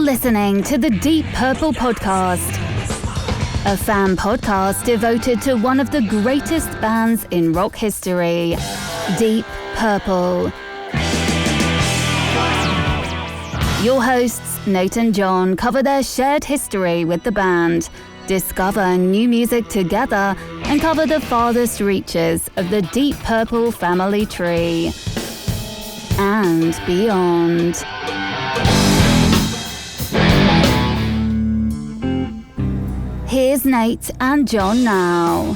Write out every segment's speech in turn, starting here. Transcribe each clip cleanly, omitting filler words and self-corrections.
listening to the Deep Purple Podcast, a fan podcast devoted to one of the greatest bands in rock history, Deep Purple. Your hosts, Nate and John, cover their shared history with the band, discover new music together, and cover the farthest reaches of the Deep Purple family tree and beyond. Here's Nate and John now.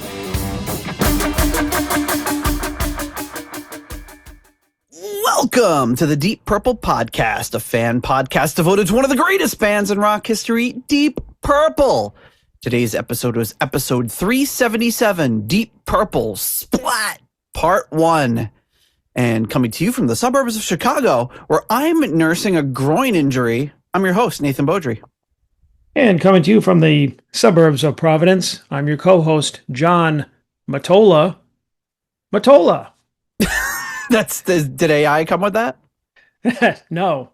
Welcome to the Deep Purple Podcast, a fan podcast devoted to one of the greatest bands in rock history, Deep Purple. Today's episode was episode 377, Deep Purple, SPLAT, Part 1. And coming to you from the suburbs of Chicago, where I'm nursing a groin injury, I'm your host, Nathan Beaudry. And coming to you from the suburbs of Providence, I'm your co-host, John Matola. Matola! Did AI come with that? No.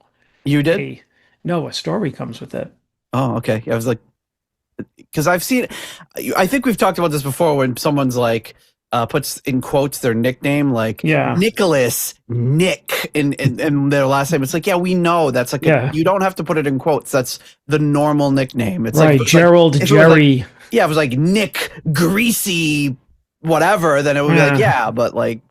You did? No, a story comes with it. Oh, okay. I was like, because I think we've talked about this before when someone's like, puts in quotes their nickname, like Nicholas, Nick, in their last name. It's like, yeah, we know that's like, you don't have to put it in quotes. That's the normal nickname. It's right, like Gerald, like, Jerry. If it was like Nick, Greasy, whatever, then it would be like, yeah, but like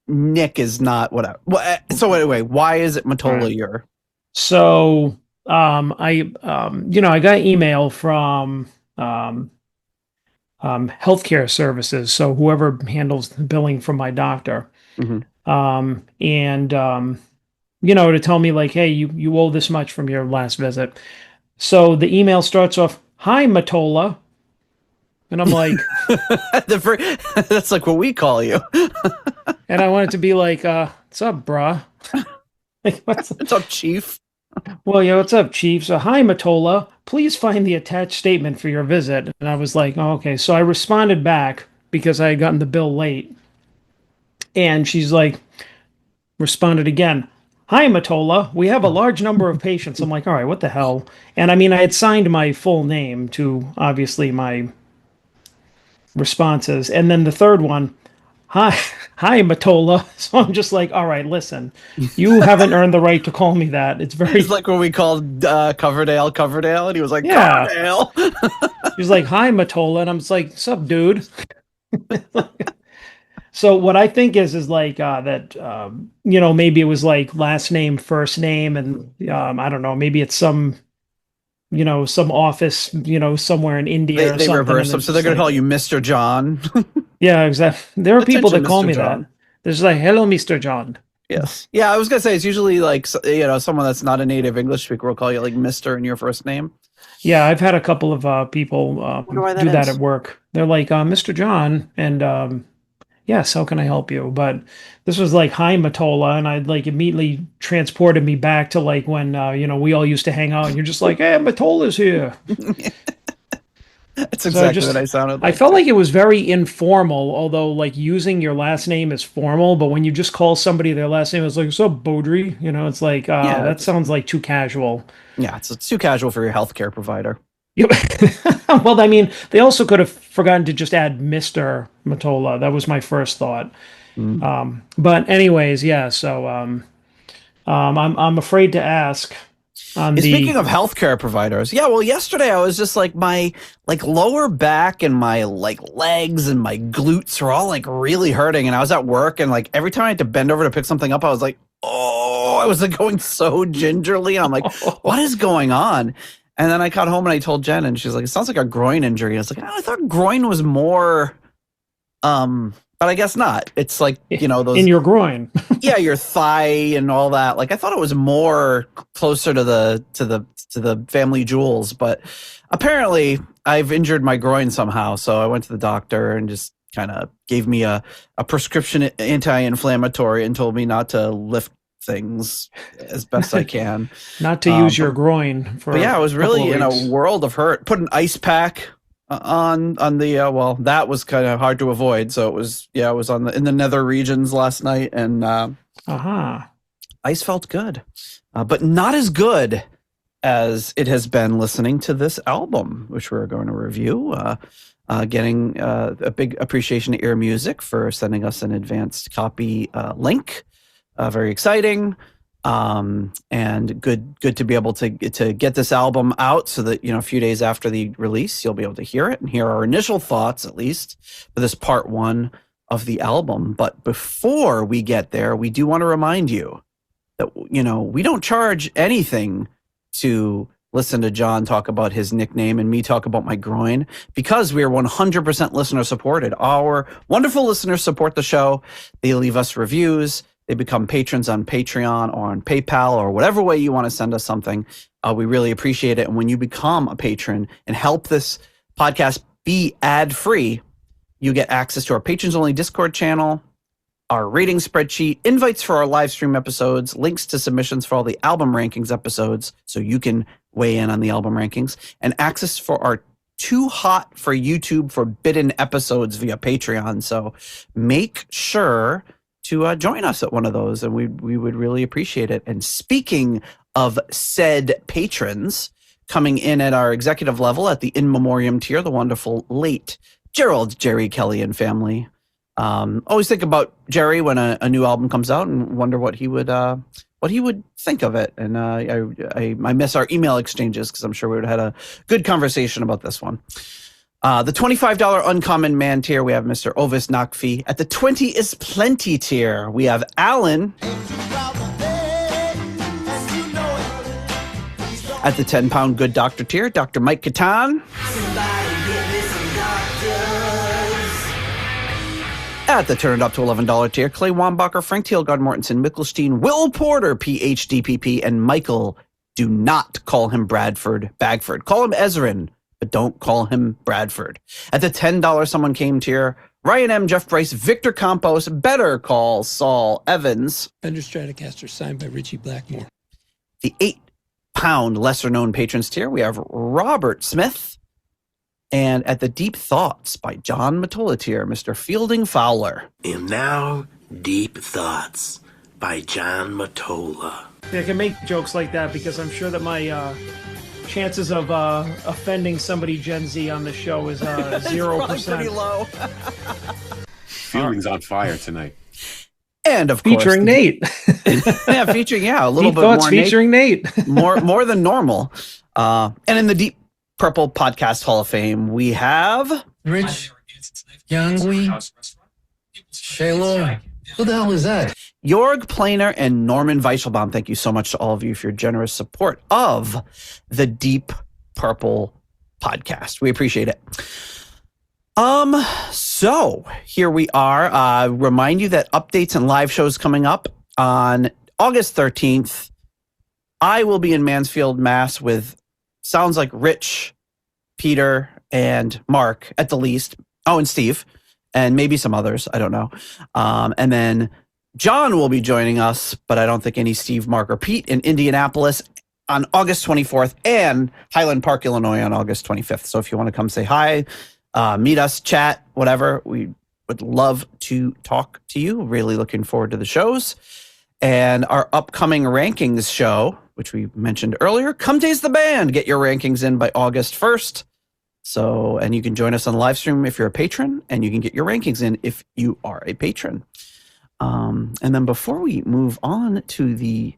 Nick is not whatever. Well, so anyway, why is it Matola your? So, I got email from, healthcare services. So whoever handles the billing from my doctor, to tell me like, hey, you owe this much from your last visit. So the email starts off, "Hi, Matola." And I'm like, that's like what we call you. And I want it to be like, what's up, bruh? Like, what's up, Chief? Well, yeah, what's up, Chief? So, "Hi, Matola. Please find the attached statement for your visit." And I was like, oh, okay. So I responded back because I had gotten the bill late. And she's like, responded again, "Hi, Matola. We have a large number of patients." I'm like, all right, what the hell? And I mean, I had signed my full name to obviously my responses. And then the third one, Hi, Matola. So I'm just like, all right, listen, you haven't earned the right to call me that. It's like when we called Coverdale, and he was like, Coverdale. He was like, "Hi, Matola," and I'm just like, "Sup, dude?" So what I think is like that, maybe it was like last name, first name, and I don't know, maybe it's some office, somewhere in India. They reverse them, so they're going to call you Mr. John. Yeah, exactly. There are people that call me John. that. There's like, "Hello, Mr. John." Yes. Yeah, I was going to say, it's usually like, someone that's not a native English speaker will call you like Mr. in your first name. Yeah, I've had a couple of people do that at work. They're like, "Mr. John," and yes, how can I help you? But this was like, "Hi, Matola," and I'd like immediately transported me back to like when we all used to hang out, and you're just like, "Hey, Matola's here." That's exactly what I sounded like. I felt like it was very informal, although like using your last name is formal, but when you just call somebody their last name, it's like, "What's up, Beaudry?" It's like, that sounds like too casual. Yeah, it's too casual for your healthcare provider. Well, I mean, they also could have forgotten to just add Mr. Matola. That was my first thought. But anyways, yeah. So I'm afraid to ask. Speaking of healthcare providers, well, yesterday I was just like my lower back and my legs and my glutes are all like really hurting, and I was at work and like every time I had to bend over to pick something up, I was like, I was like going so gingerly, and I'm like, what is going on? And then I got home and I told Jen, and she's like, "It sounds like a groin injury." I was like, I thought groin was more, but I guess not. It's like, those in your groin. Yeah, your thigh and all that. Like I thought it was more closer to the family jewels, but apparently I've injured my groin somehow. So I went to the doctor and just kind of gave me a prescription anti-inflammatory and told me not to lift things as best I can. Not to use your groin for. But yeah, I was really in a world of hurt. Put an ice pack on the that was kind of hard to avoid. So it was in the nether regions last night, and ice felt good, but not as good as it has been listening to this album, which we're going to review. Getting a big appreciation to Ear Music for sending us an advanced copy link. Very exciting. And good to be able to get this album out so that, a few days after the release, you'll be able to hear it and hear our initial thoughts, at least for this part 1 of the album. But before we get there, we do want to remind you that, we don't charge anything to listen to John talk about his nickname and me talk about my groin, because we are 100% listener supported. Our wonderful listeners support the show. They leave us reviews. They become patrons on Patreon or on PayPal or whatever way you want to send us something. We really appreciate it. And when you become a patron and help this podcast be ad-free, you get access to our patrons-only Discord channel, our rating spreadsheet, invites for our live stream episodes, links to submissions for all the album rankings episodes, so you can weigh in on the album rankings, and access for our too hot for YouTube forbidden episodes via Patreon. So make sure to join us at one of those, and we would really appreciate it. And speaking of said patrons, coming in at our executive level at the in memoriam tier, the wonderful late Gerald, Jerry, Kelly, and family. Always think about Jerry when a new album comes out and wonder what he would think of it. And I miss our email exchanges, because I'm sure we would have had a good conversation about this one. The $25 Uncommon Man tier, we have Mr. Ovis Nakfi. At the 20 is Plenty tier, we have Alan. At the 10-pound Good Doctor tier, Dr. Mike Catan. At the Turn It Up to $11 tier, Clay Wambacher, Frank Thielgard Mortensen, Mickelstein, Will Porter, PhDPP, and Michael. Do not call him Bagford. Call him Ezrin, but don't call him Bradford. At the $10 Someone Came tier, Ryan M., Jeff Bryce, Victor Campos, Better Call Saul Evans. Fender Stratocaster signed by Richie Blackmore. The 8-pound lesser-known patrons tier, we have Robert Smith. And at the Deep Thoughts by John Matola tier, Mr. Fielding Fowler. And now, Deep Thoughts by John Matola. I can make jokes like that because I'm sure that my chances of offending somebody Gen Z on the show is 0%. Pretty low. Feelings on fire tonight. And of course, featuring Nate. featuring a little Deep bit Thoughts more featuring Nate. more than normal. And in the Deep Purple Podcast Hall of Fame, we have Rich Youngwe Shaylo. Who the hell is that? Jorg Planer and Norman Weichelbaum. Thank you so much to all of you for your generous support of the Deep Purple Podcast. We appreciate it. So here we are. Remind you that updates and live shows coming up on August 13th. I will be in Mansfield, Mass with sounds like Rich, Peter, and Mark at the least. Oh, and Steve, and maybe some others. I don't know. And then John will be joining us, but I don't think any Steve, Mark, or Pete in Indianapolis on August 24th and Highland Park, Illinois on August 25th. So if you want to come say hi, meet us, chat, whatever, we would love to talk to you. Really looking forward to the shows. And our upcoming rankings show, which we mentioned earlier, Come Taste the Band. Get your rankings in by August 1st. So, and you can join us on live stream if you're a patron, and you can get your rankings in if you are a patron. And then before we move on to the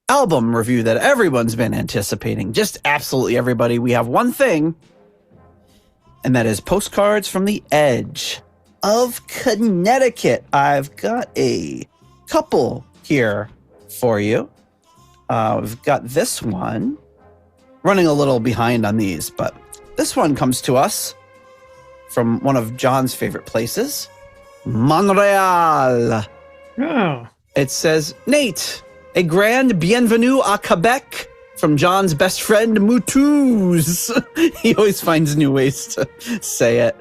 album review that everyone's been anticipating, just absolutely everybody, we have one thing, and that is Postcards from the Edge of Connecticut. I've got a couple here for you. We've got this one, running a little behind on these, but this one comes to us from one of John's favorite places, Montreal. Oh. It says, Nate, a grand bienvenue à Quebec from John's best friend, Moutouz. He always finds new ways to say it.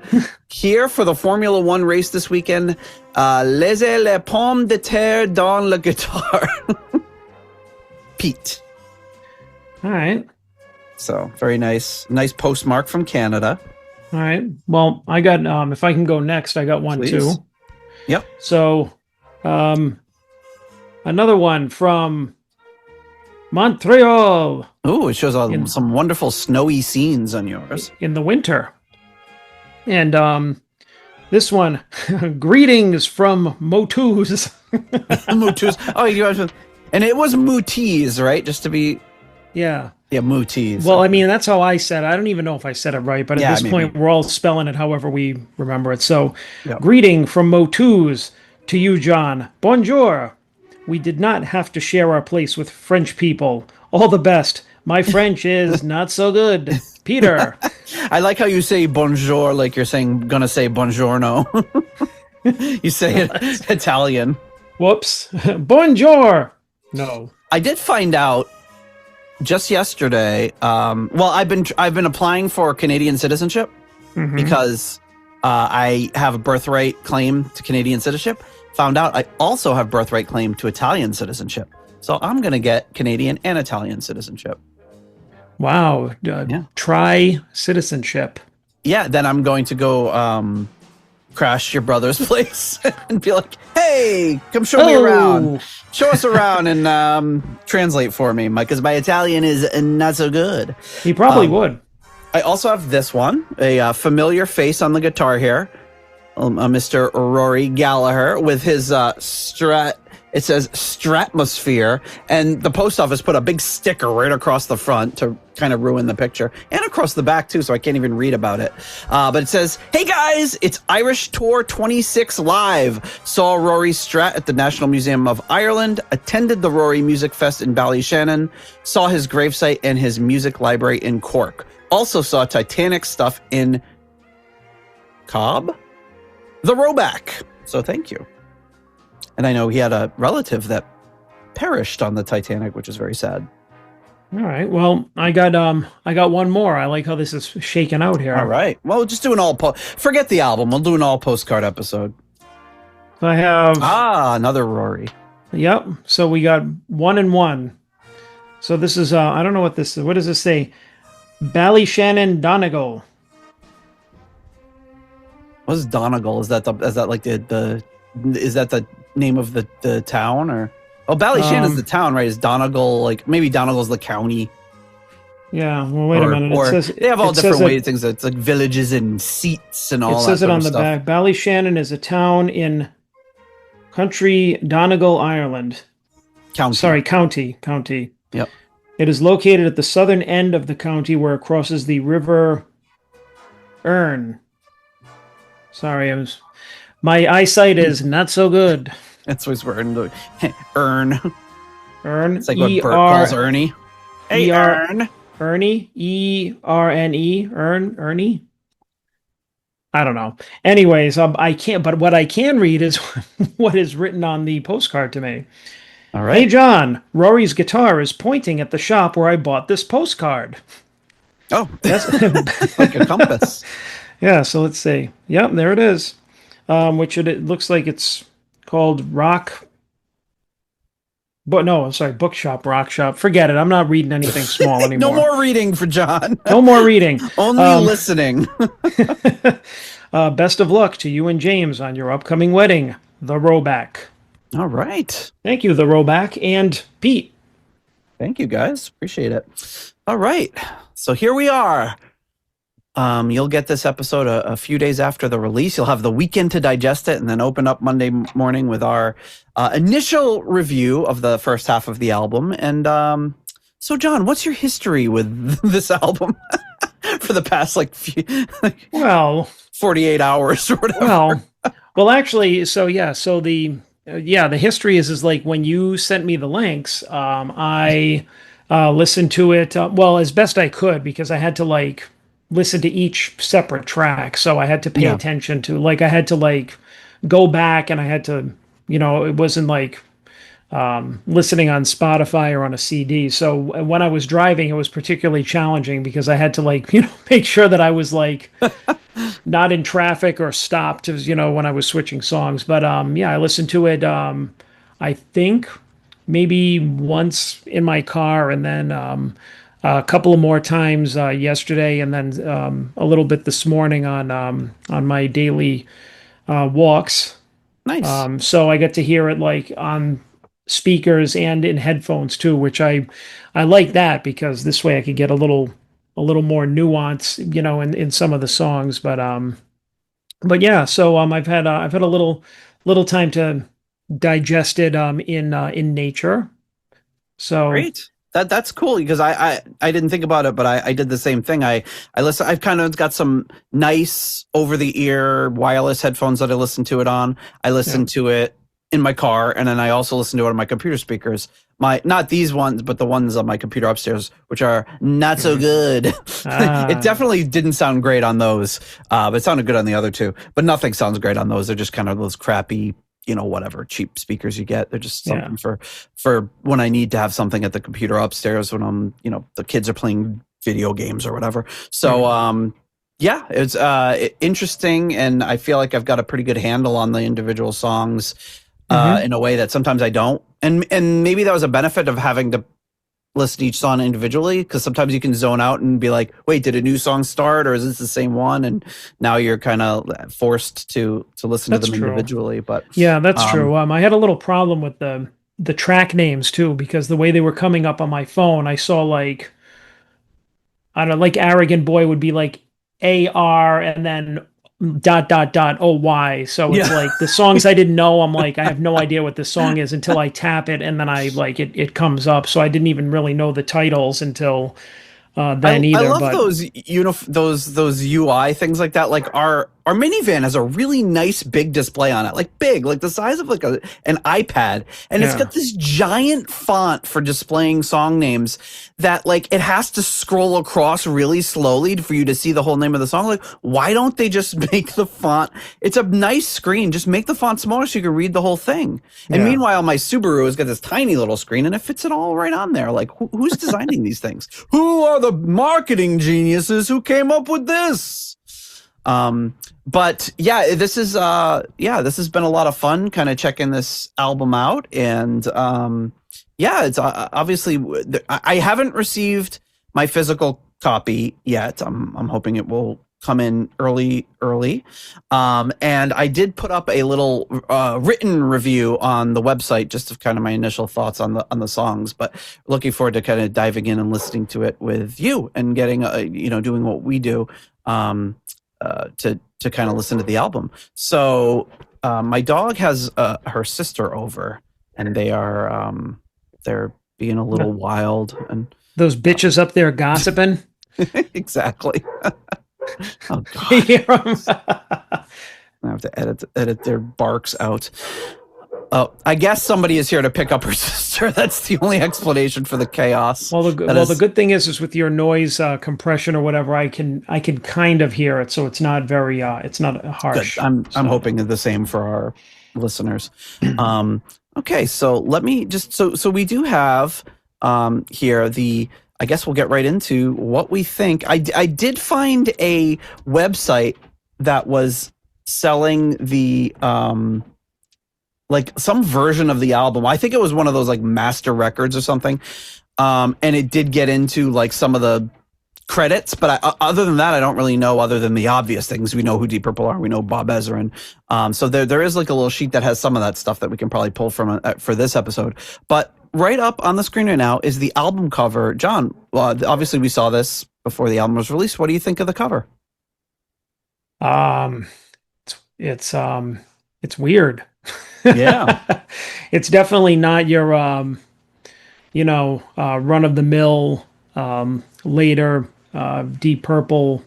Here for the Formula One race this weekend, laissez les pommes de terre dans le guitar. Pete. All right. So very nice postmark from Canada. All right. Well, I got, if I can go next, I got one Please. too. Yep. So, another one from Montreal Ooh, it shows some wonderful snowy scenes on yours. in the winter. And this one, greetings from Motus. Motus. Oh, and it was Mooties, right? Just to be... Yeah. Yeah, Mooties. Well, I mean, that's how I said it. I don't even know if I said it right, but at this point, we're all spelling it however we remember it. So, greeting from Motus to you, John. Bonjour. We did not have to share our place with French people. All the best. My French is not so good. Peter. I like how you say bonjour like you're gonna say buongiorno. You say it Italian. Whoops. Bonjour. No. I did find out just yesterday. Well, I've been applying for Canadian citizenship because I have a birthright claim to Canadian citizenship. Found out I also have birthright claim to Italian citizenship. So I'm going to get Canadian and Italian citizenship. Wow. Try citizenship. Yeah, then I'm going to go crash your brother's place and be like, hey, come show me around. Show us around and translate for me, because my Italian is not so good. He probably would. I also have this one, a familiar face on the guitar here. Mr. Rory Gallagher with his Strat. It says Stratmosphere, and the post office put a big sticker right across the front to kind of ruin the picture, and across the back too, so I can't even read about it. But it says, "Hey guys, it's Irish Tour 26 live. Saw Rory Strat at the National Museum of Ireland. Attended the Rory Music Fest in Ballyshannon. Saw his gravesite and his music library in Cork. Also saw Titanic stuff in Cobb." The Roback. So thank you. And I know he had a relative that perished on the Titanic, which is very sad. All right. Well, I got one more. I like how this is shaken out here. All right. Well, we'll just do an forget the album. We'll do an all postcard episode. I have another Rory. Yep. So we got 1 and 1. So this is I don't know what this is. What does this say? Ballyshannon Donegal. What is Donegal? Is that the name of the town, or Ballyshannon is the town, right? Is Donegal maybe Donegal's the county? Yeah. Well, wait a minute. They have all different ways. Things it's like villages and seats and all. It says it on the back. Ballyshannon is a town in County Donegal, Ireland. County. Yep. It is located at the southern end of the county where it crosses the River Erne. Sorry, my eyesight is not so good. That's what's we're in Erne. Erne. It's like what Bert calls Ernie. Hey, Erne. Ernie. E-R-N-E. Ernie. I don't know. Anyways, I can't. But what I can read is what is written on the postcard to me. All right. Hey, John. Rory's guitar is pointing at the shop where I bought this postcard. Oh, that's like a compass. Yeah, so let's see. Yep, there it is. Which it looks like it's called Rock. But no, sorry, Bookshop, Rock Shop. Forget it. I'm not reading anything small anymore. No more reading for John. No more reading. Only listening. Best of luck to you and James on your upcoming wedding, the Roback. All right. Thank you, the Roback, and Pete. Thank you, guys. Appreciate it. All right. So here we are. You'll get this episode a few days after the release. You'll have the weekend to digest it and then open up Monday morning with our initial review of the first half of the album. And so, John, what's your history with this album for the past 48 hours or whatever? Well, actually, the history is like when you sent me the links, I listened to it, as best I could, because I had to listen to each separate track. So I had to pay attention to, I had to go back, and I had to, it wasn't listening on Spotify or on a CD. So when I was driving, it was particularly challenging because I had to make sure that I was not in traffic or stopped, when I was switching songs. But I listened to it, I think maybe once in my car, and then a couple of more times yesterday, and then a little bit this morning on my daily walks. Nice. So I get to hear it on speakers and in headphones too, which I like that because this way I could get a little more nuance, in some of the songs. But yeah, so I've had a little time to digest it in nature. So Great. That's cool because I didn't think about it, but I did the same thing. I listen. I've kind of got some nice over the ear wireless headphones that I listen to it on. I listen to it in my car, and then I also listen to it on my computer speakers. Not these ones, but the ones on my computer upstairs, which are not so good. It definitely didn't sound great on those, but it sounded good on the other two. But nothing sounds great on those. They're just kind of those crappy, whatever cheap speakers you get. They're just something for when I need to have something at the computer upstairs when I'm, the kids are playing video games or whatever. So, it's interesting, and I feel like I've got a pretty good handle on the individual songs in a way that sometimes I don't. And maybe that was a benefit of having to listen to each song individually, because sometimes you can zone out and be like, wait, did a new song start, or is this the same one? And now you're kind of forced to listen to them individually. But yeah, that's true. I had a little problem with the track names too, because the way they were coming up on my phone, I saw like, I don't know, like Arrogant Boy would be like AR and then ... OY. So it's like the songs I didn't know. I'm like, I have no idea what this song is until I tap it, and then I like it comes up. So I didn't even really know the titles until then either. I love those UI things like that. Like our minivan has a really nice big display on it, like big, like the size of like an iPad, and it's got this giant font for displaying song names that like it has to scroll across really slowly for you to see the whole name of the song. Like, why don't they just make the font? It's a nice screen. Just make the font smaller so you can read the whole thing. And meanwhile, my Subaru has got this tiny little screen, and it fits it all right on there. Like, who's designing these things? Who are the marketing geniuses who came up with this? But yeah, this has been a lot of fun kind of checking this album out. And it's obviously, I haven't received my physical copy yet. I'm hoping it will come in early. And I did put up a little written review on the website, just of kind of my initial thoughts on the songs, but looking forward to kind of diving in and listening to it with you and getting doing what we do to kind of listen to the album. So my dog has her sister over, and they're being a little wild, and those bitches up there gossiping. Exactly. Oh God. I have to edit their barks out. I guess somebody is here to pick up her sister. That's the only explanation for the chaos. Well, the good thing is with your noise compression or whatever, I can kind of hear it, so it's not very it's not harsh. Good. I'm hoping the same for our listeners. Okay, so let me just so we do have here I guess we'll get right into what we think. I did find a website that was selling the like some version of the album. I think it was one of those like master records or something. And it did get into like some of the credits, but other than that, I don't really know, other than the obvious things. We know who Deep Purple are. We know Bob Ezrin. So there is like a little sheet that has some of that stuff that we can probably pull from for this episode. But right up on the screen right now is the album cover. John, obviously we saw this before the album was released. What do you think of the cover? It's weird. Yeah. It's definitely not your run of the mill later Deep Purple.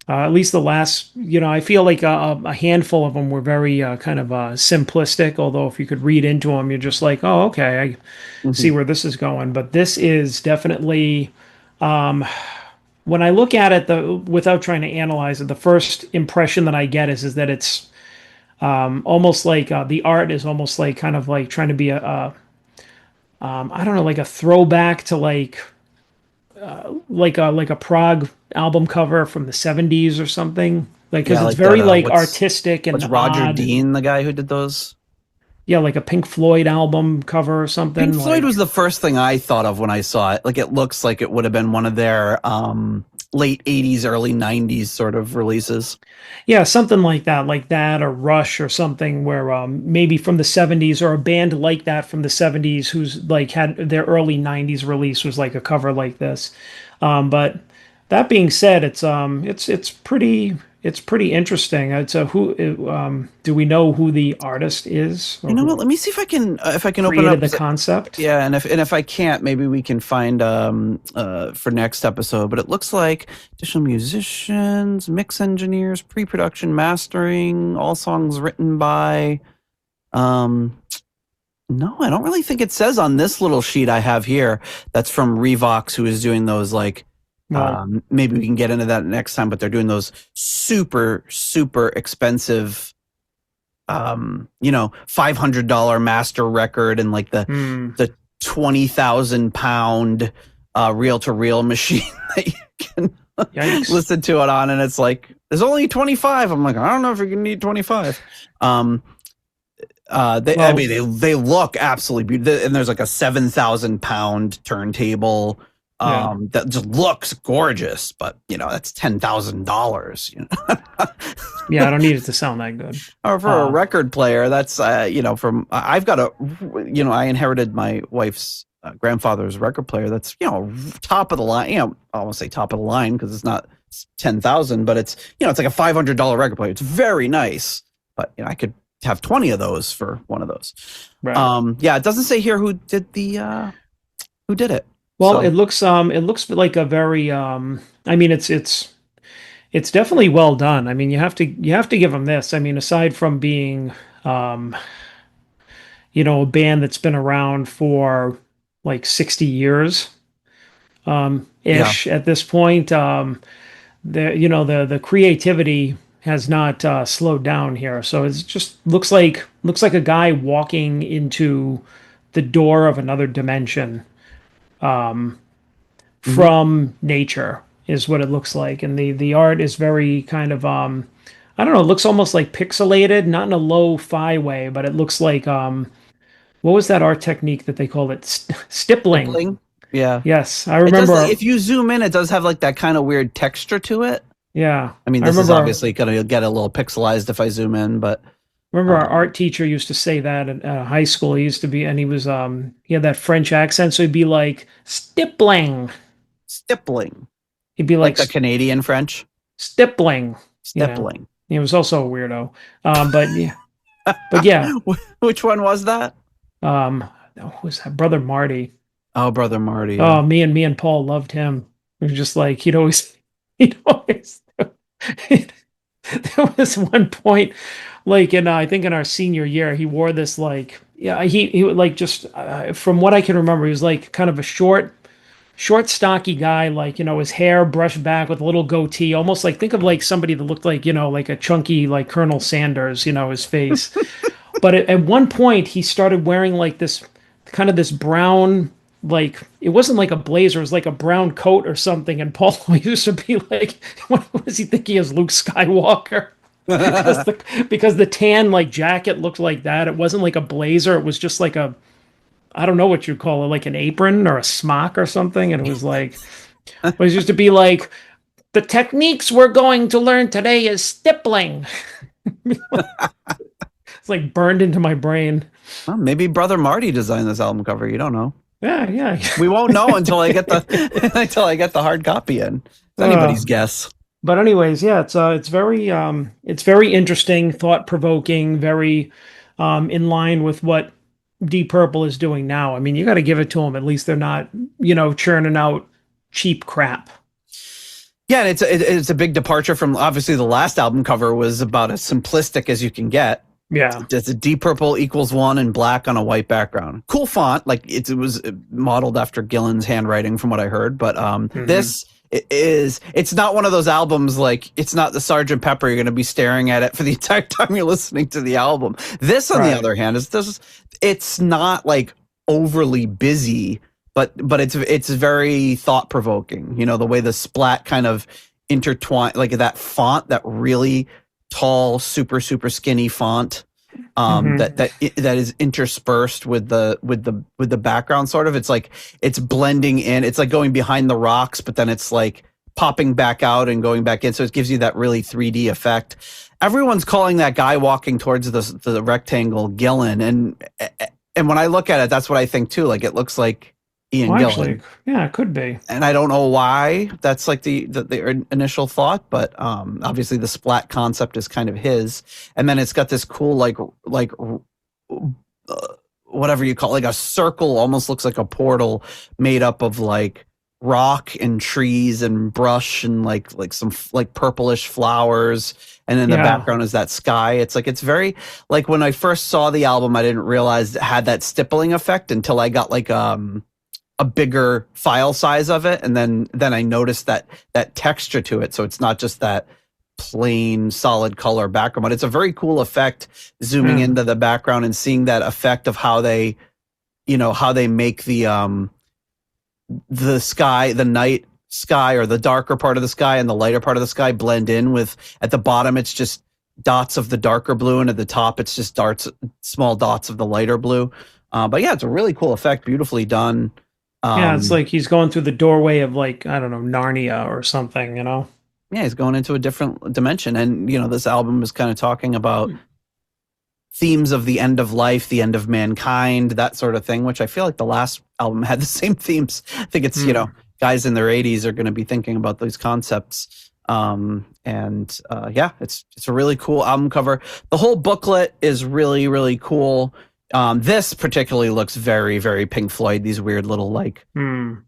At least the last, I feel like a handful of them were very kind of simplistic, although if you could read into them, you're just like, oh, okay, I see where this is going. But this is definitely, when I look at it, without trying to analyze it, the first impression that I get is that it's almost like the art is almost like kind of like trying to be I don't know, like a throwback to like a prog album cover from the 70s or something, like, because it's very artistic and Roger odd. Dean, the guy who did those. Yeah, like a Pink Floyd album cover or something. Pink Floyd was the first thing I thought of when I saw it. Like, it looks like it would have been one of their late 80s, early 90s sort of releases. Yeah, something like that, or Rush or something where maybe from the 70s, or a band like that from the 70s who's like had their early 90s release was like a cover like this. But that being said, it's pretty interesting. It's a do we know who the artist is? Or You know who what? Let me see if I can open created up the concept? Yeah, and if I can't, maybe we can find for next episode. But it looks like additional musicians, mix engineers, pre-production, mastering, all songs written by. No, I don't really think it says on this little sheet I have here. That's from Revox, who is doing those like. No. Maybe we can get into that next time, but they're doing those super, super expensive, $500 master record and like the 20,000 pound reel to reel machine that you can listen to it on. And it's like, there's only 25. I'm like, I don't know if you're going to need 25. They look absolutely beautiful. And there's like a 7,000 pound turntable. That just looks gorgeous, but that's $10,000. Yeah, I don't need it to sound that good. Or for a record player, that's from I've got I inherited my wife's grandfather's record player. That's top of the line. I won't say top of the line because it's not 10,000, but it's it's like a $500 record player. It's very nice, but I could have 20 of those for one of those. Right. It doesn't say here who did it. Well, it looks like a very it's definitely well done. I mean, you have to give them this. I mean, aside from being a band that's been around for like 60 years ish at this point, the creativity has not slowed down here. So it just looks like a guy walking into the door of another dimension. From nature is what it looks like, and the art is very kind of I don't know, it looks almost like pixelated, not in a lo-fi way, but it looks like what was that art technique that they called it? Stippling. Yeah. Yes, I remember. If you zoom in, it does have like that kind of weird texture to it. Yeah. I mean, this is obviously going to get a little pixelized if I zoom in, but. Remember our art teacher used to say that at high school. He used to be, and he was he had that French accent, so he'd be like stippling. He'd be like the Canadian French. Stippling. He was also a weirdo. But yeah. Which one was that? Who was that? Brother Marty. Oh, Brother Marty. Yeah. Oh, me and Paul loved him. It was just like he'd always there was one point, like I think in our senior year, he wore this he would like just from what I can remember, he was like kind of a short, stocky guy, like his hair brushed back with a little goatee, almost like think of like somebody that looked like like a chunky like Colonel Sanders, his face. But at one point, he started wearing like this kind of this brown. Like it wasn't like a blazer, it was like a brown coat or something. And Paul used to be like, "What does he think he is, Luke Skywalker?" because the tan like jacket looked like that. It wasn't like a blazer; it was just like a, I don't know what you'd call it, like an apron or a smock or something. And it was like, it was used to be like, the techniques we're going to learn today is stippling. It's like burned into my brain. Well, maybe Brother Marty designed this album cover. You don't know. Yeah. We won't know until I get the hard copy in. It's anybody's guess. But anyways, yeah, it's very interesting, thought provoking, very in line with what Deep Purple is doing now. I mean, you got to give it to them. At least they're not churning out cheap crap. Yeah, and it's a big departure from obviously the last album cover was about as simplistic as you can get. Yeah, it's a Deep Purple =1 in black on a white background. Cool font, like it was modeled after Gillan's handwriting, from what I heard. But this it's not one of those albums like it's not the Sgt. Pepper. You're going to be staring at it for the entire time you're listening to the album. This, on the other hand, it's not like overly busy, but it's very thought provoking. The way the splat kind of intertwine, like that font, that really tall, super skinny font that is interspersed with the background sort of. It's like it's blending in. It's like going behind the rocks, but then it's like popping back out and going back in. So it gives you that really 3D effect. Everyone's calling that guy walking towards the rectangle Gillen. And when I look at it, that's what I think too. Like it looks like Ian Gillen. Actually, yeah, it could be. And I don't know why that's like the initial thought, but obviously the splat concept is kind of his. And then it's got this cool whatever you call it, like a circle, almost looks like a portal made up of like rock and trees and brush and like some like purplish flowers. And in the background is that sky. It's very like when I first saw the album, I didn't realize it had that stippling effect until I got like a bigger file size of it. And then I noticed that texture to it. So it's not just that plain solid color background, but it's a very cool effect zooming into the background and seeing that effect of how they make the sky, the night sky, or the darker part of the sky and the lighter part of the sky blend in with, at the bottom it's just dots of the darker blue, and at the top it's just small dots of the lighter blue. But yeah, it's a really cool effect, beautifully done. It's like he's going through the doorway of like, I don't know, Narnia or something, you know? Yeah, he's going into a different dimension. And, this album is kind of talking about themes of the end of life, the end of mankind, that sort of thing, which I feel like the last album had the same themes. I think it's, guys in their 80s are going to be thinking about these concepts. It's a really cool album cover. The whole booklet is really, really cool. This particularly looks very, very Pink Floyd, these weird little like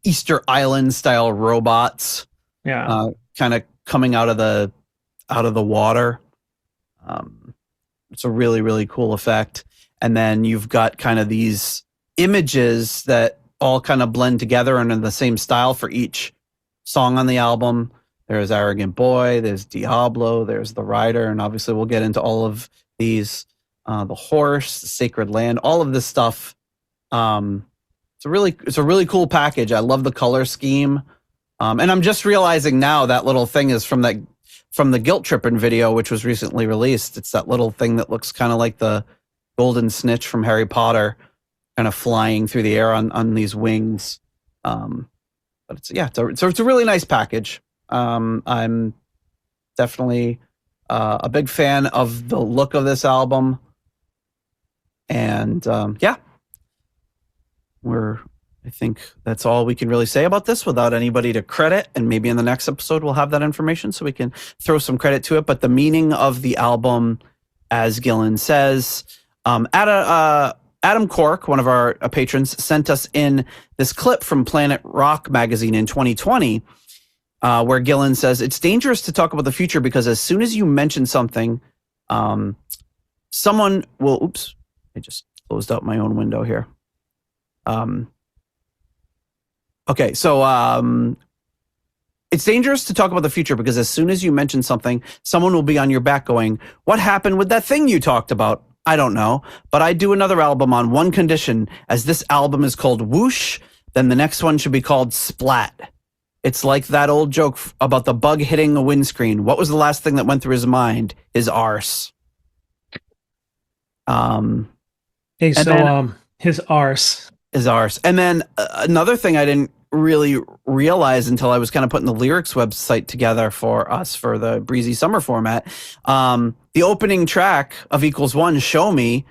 Easter Island style robots. Yeah. Kind of coming out of the water. It's a really, really cool effect. And then you've got kind of these images that all kind of blend together and in the same style for each song on the album. There's Arrogant Boy, there's Diablo, there's The Rider, and obviously we'll get into all of these. The Horse, the Sacred Land, all of this stuff. It's a really cool package. I love the color scheme. And I'm just realizing now that little thing is from the Guilt Trippin' video, which was recently released. It's that little thing that looks kind of like the golden snitch from Harry Potter, kind of flying through the air on these wings. But it's a really nice package. I'm definitely a big fan of the look of this album. And I think that's all we can really say about this without anybody to credit. And maybe in the next episode, we'll have that information so we can throw some credit to it. But the meaning of the album, as Gillen says, Adam Cork, one of our patrons, sent us in this clip from Planet Rock magazine in 2020, where Gillen says, "It's dangerous to talk about the future because as soon as you mention something, someone will..." Oops, I just closed out my own window here. Okay, so it's dangerous to talk about the future because as soon as you mention something, someone will be on your back going, "What happened with that thing you talked about? I don't know, but I'd do another album on one condition. As this album is called Whoosh, then the next one should be called Splat. It's like that old joke about the bug hitting a windscreen. What was the last thing that went through his mind? His arse." His arse. His arse. And then another thing I didn't really realize until I was kind of putting the lyrics website together for us for the Breezy Summer format. The opening track of Equals One, Show Me,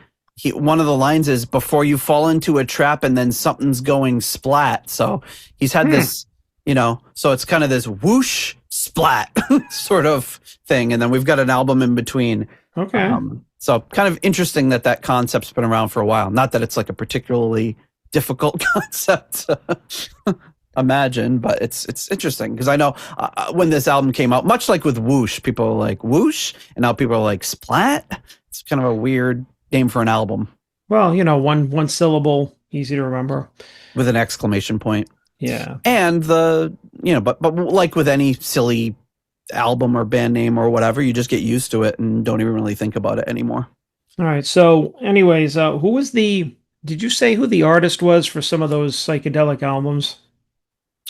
one of the lines is, "Before you fall into a trap and then something's going splat." So he's had this, so it's kind of this whoosh splat sort of thing. And then we've got an album in between. Okay. So kind of interesting that concept's been around for a while. Not that it's like a particularly difficult concept to imagine, but it's interesting because I know when this album came out, much like with Whoosh, people are like whoosh, and now people are like splat. It's kind of a weird name for an album. Well, one syllable, easy to remember, with an exclamation point. Yeah, and but like with any silly album or band name or whatever, you just get used to it and don't even really think about it anymore. All right. So, anyways, who was did you say who the artist was for some of those psychedelic albums?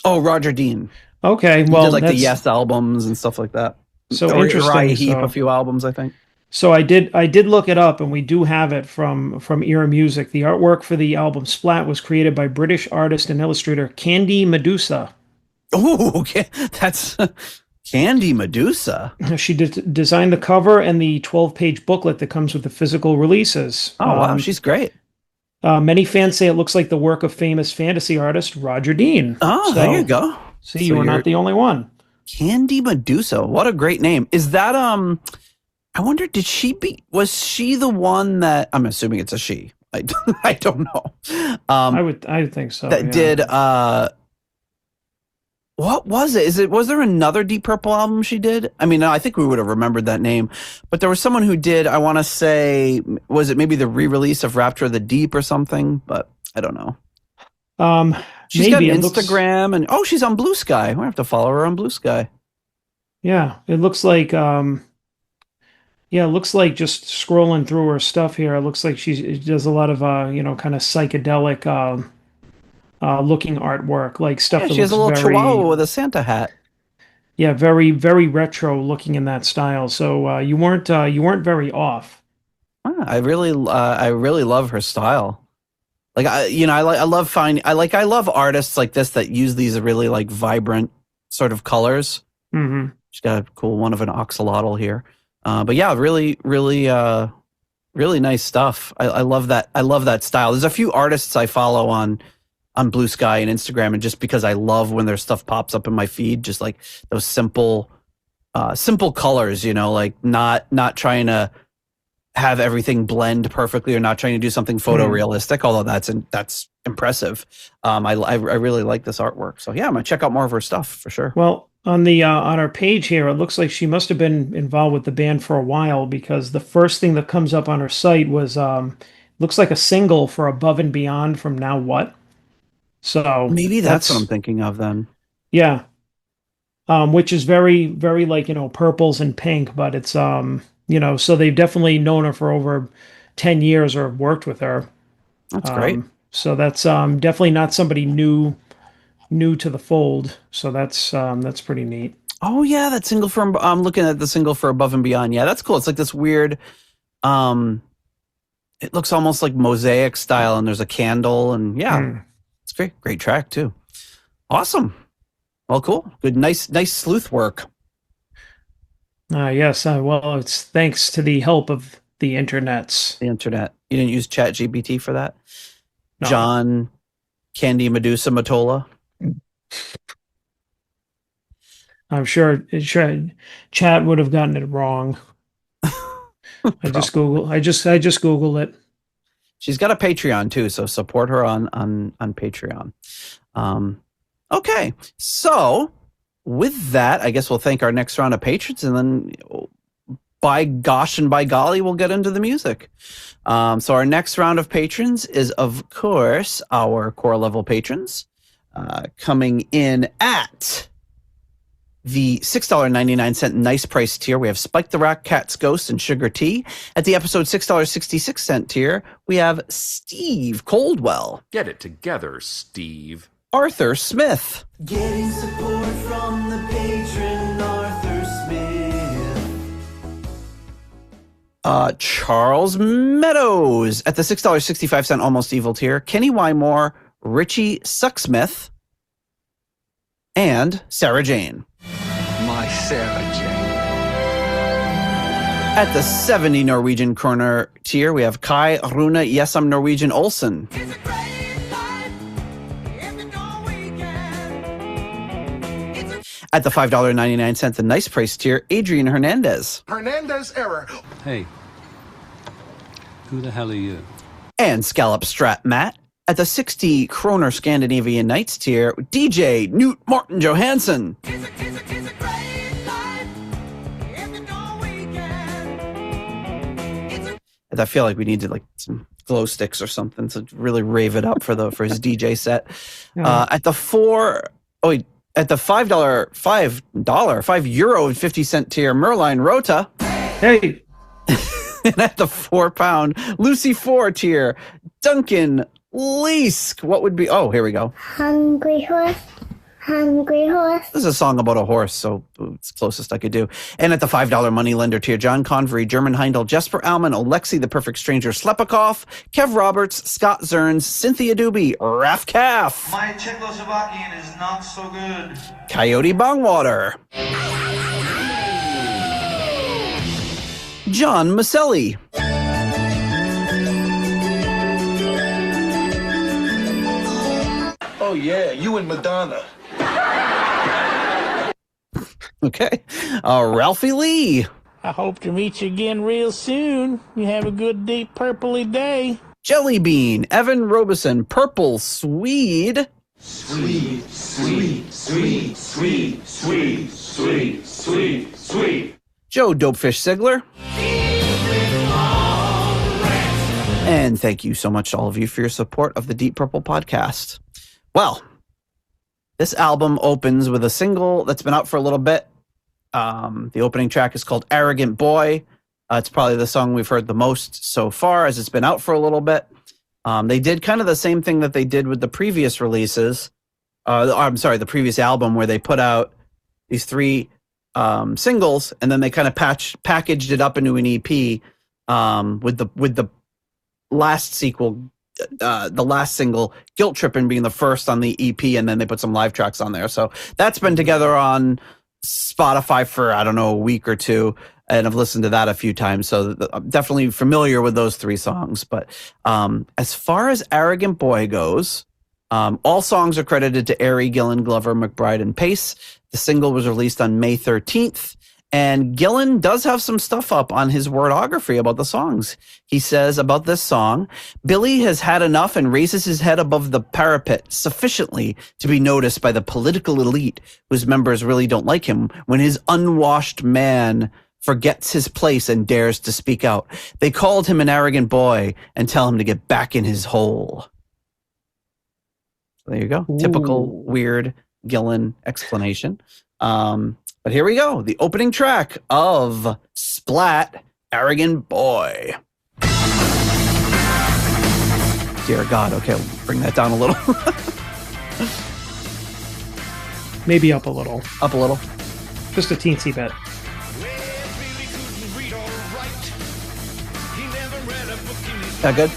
Oh, Roger Dean. Okay, he did the Yes albums and stuff like that. So interesting. Heap a few albums, I think. So I did look it up, and we do have it from Era Music. The artwork for the album Splat was created by British artist and illustrator Candy Medusa. Ooh, okay. That's Candy Medusa. She designed the cover and the 12-page booklet that comes with the physical releases. Oh, wow. She's great. Many fans say it looks like the work of famous fantasy artist Roger Dean. Oh, So, there you go. See, So you were not the only one. Candy Medusa. What a great name. Is that, I wonder, was she the one that, I'm assuming it's a she. I don't know. I would think so. That did, what was it? Was there another Deep Purple album she did? I mean, I think we would have remembered that name, but there was someone who did, I want to say, was it maybe the re-release of Rapture of the Deep or something? But I don't know. She's got an Instagram and she's on Blue Sky. We have to follow her on Blue Sky. Yeah, it looks like, it looks like just scrolling through her stuff here. It looks like she does a lot of, kind of psychedelic, looking artwork, like stuff. Yeah, that she has a little chihuahua with a Santa hat. Yeah, very, very retro looking in that style. So you weren't very off. I really love her style. Like I love artists like this that use these really like vibrant sort of colors. Mm-hmm. She's got a cool one of an axolotl here. But yeah, really, really, really nice stuff. I love that. I love that style. There's a few artists I follow on Blue Sky and Instagram, and just because I love when their stuff pops up in my feed, just like those simple colors, like not trying to have everything blend perfectly or not trying to do something photorealistic, although that's impressive. I really like this artwork. So yeah, I'm gonna check out more of her stuff for sure. Well, on our page here, it looks like she must have been involved with the band for a while, because the first thing that comes up on her site was looks like a single for Above and Beyond from Now What. So maybe that's what I'm thinking of then. Yeah. Which is very, very like, purples and pink, but it's, so they've definitely known her for over 10 years or worked with her. That's great. So that's definitely not somebody new to the fold. So that's pretty neat. Oh yeah, that single from, I'm looking at the single for Above and Beyond. Yeah, that's cool. It's like this weird, it looks almost like mosaic style, and there's a candle, and yeah. It's great track too. Awesome. Well, cool. Good, nice sleuth work. Yes. Well, it's thanks to the help of the internets. The internet. You didn't use ChatGPT for that? No. John Candy Medusa Matola. I'm sure Chat would have gotten it wrong. I just Googled it. She's got a Patreon too, so support her on Patreon. Okay, so with that, I guess we'll thank our next round of patrons, and then by gosh and by golly, we'll get into the music. So our next round of patrons is, of course, our core level patrons, coming in at the $6.99 nice price tier. We have Spike the Rock, Cat's Ghost, and Sugar Tea. At the episode $6.66 tier, we have Steve Coldwell. Get it together, Steve. Arthur Smith. Getting support from the patron Arthur Smith. Charles Meadows. At the $6.65 almost evil tier, Kenny Wymore, Richie Sucksmith, and Sarah Jane. My Sarah Jane. At the 70 Norwegian corner tier, we have Kai Rune Yes I'm Norwegian Olsen. At the $5.99 the nice price tier, Adrian Hernandez. Hernandez error. Hey, who the hell are you? And Scallop Strat Matt. At the 60 kroner Scandinavian Nights tier, DJ Newt Martin Johansson. I feel like we needed like some glow sticks or something to really rave it up for his DJ set. Yeah. At the €5.50 tier, Merline Rota. Hey. And at the £4 Lucy 4 tier, Duncan Leask. What would be? Oh, here we go. Hungry horse, Hungry Horse. This is a song about a horse, so it's the closest I could do. And at the $5 money lender tier, John Convery, German Heindel, Jesper Alman, Alexi the Perfect Stranger, Slepikov, Kev Roberts, Scott Zerns, Cynthia Doobie, Raf Calf. My Czechoslovakian is not so good. Coyote Bongwater. John Maselli. Oh yeah, you and Madonna. Okay. Ralphie Lee. I hope to meet you again real soon. You have a good, deep, purpley day. Jelly Bean. Evan Robeson. Purple Swede. Sweet, sweet, sweet, sweet, sweet, sweet, sweet, sweet. Joe Dopefish Sigler. And thank you so much to all of you for your support of the Deep Purple podcast. Well, this album opens with a single that's been out for a little bit. The opening track is called Arrogant Boy. It's probably the song we've heard the most so far as it's been out for a little bit. They did kind of the same thing that they did with the previous releases. The previous album where they put out these 3 singles and then they kind of packaged it up into an EP with the last sequel, the last single, Guilt Trippin', being the first on the EP, and then they put some live tracks on there. So that's been together on Spotify for, I don't know, a week or two, and I've listened to that a few times. So I'm definitely familiar with those 3 songs. But as far as Arrogant Boy goes, all songs are credited to Airy, Gillan, Glover, McBride, and Pace. The single was released on May 13th. And Gillan does have some stuff up on his wordography about the songs. He says about this song, Billy has had enough and raises his head above the parapet sufficiently to be noticed by the political elite whose members really don't like him when his unwashed man forgets his place and dares to speak out. They called him an arrogant boy and tell him to get back in his hole. So there you go. Ooh. Typical weird Gillan explanation. But here we go. The opening track of Splat, Arrogant Boy. Dear God. Okay, I'll bring that down a little. Maybe up a little. Up a little. Just a teensy bit. That good?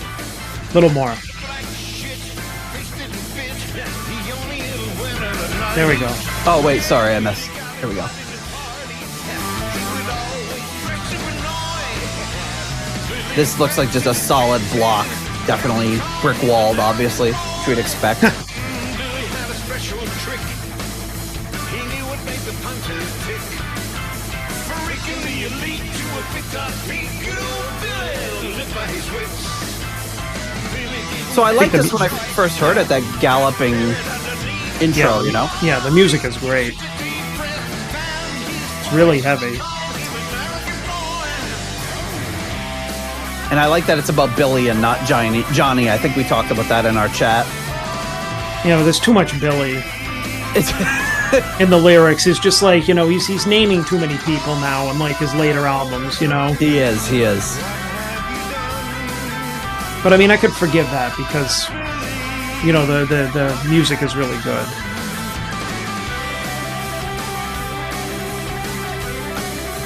A little more. There we go. Oh, wait, sorry, I missed. Here we go. This looks like just a solid block. Definitely brick-walled, obviously, which we'd expect. So I like this when I first heard it, that galloping intro, you know? Yeah, the music is great. It's really heavy. And I like that it's about Billy and not Johnny. I think we talked about that in our chat. You know, there's too much Billy in the lyrics. It's just like, you know, he's naming too many people now in like his later albums, you know? He is. But I mean, I could forgive that because, you know, the music is really good.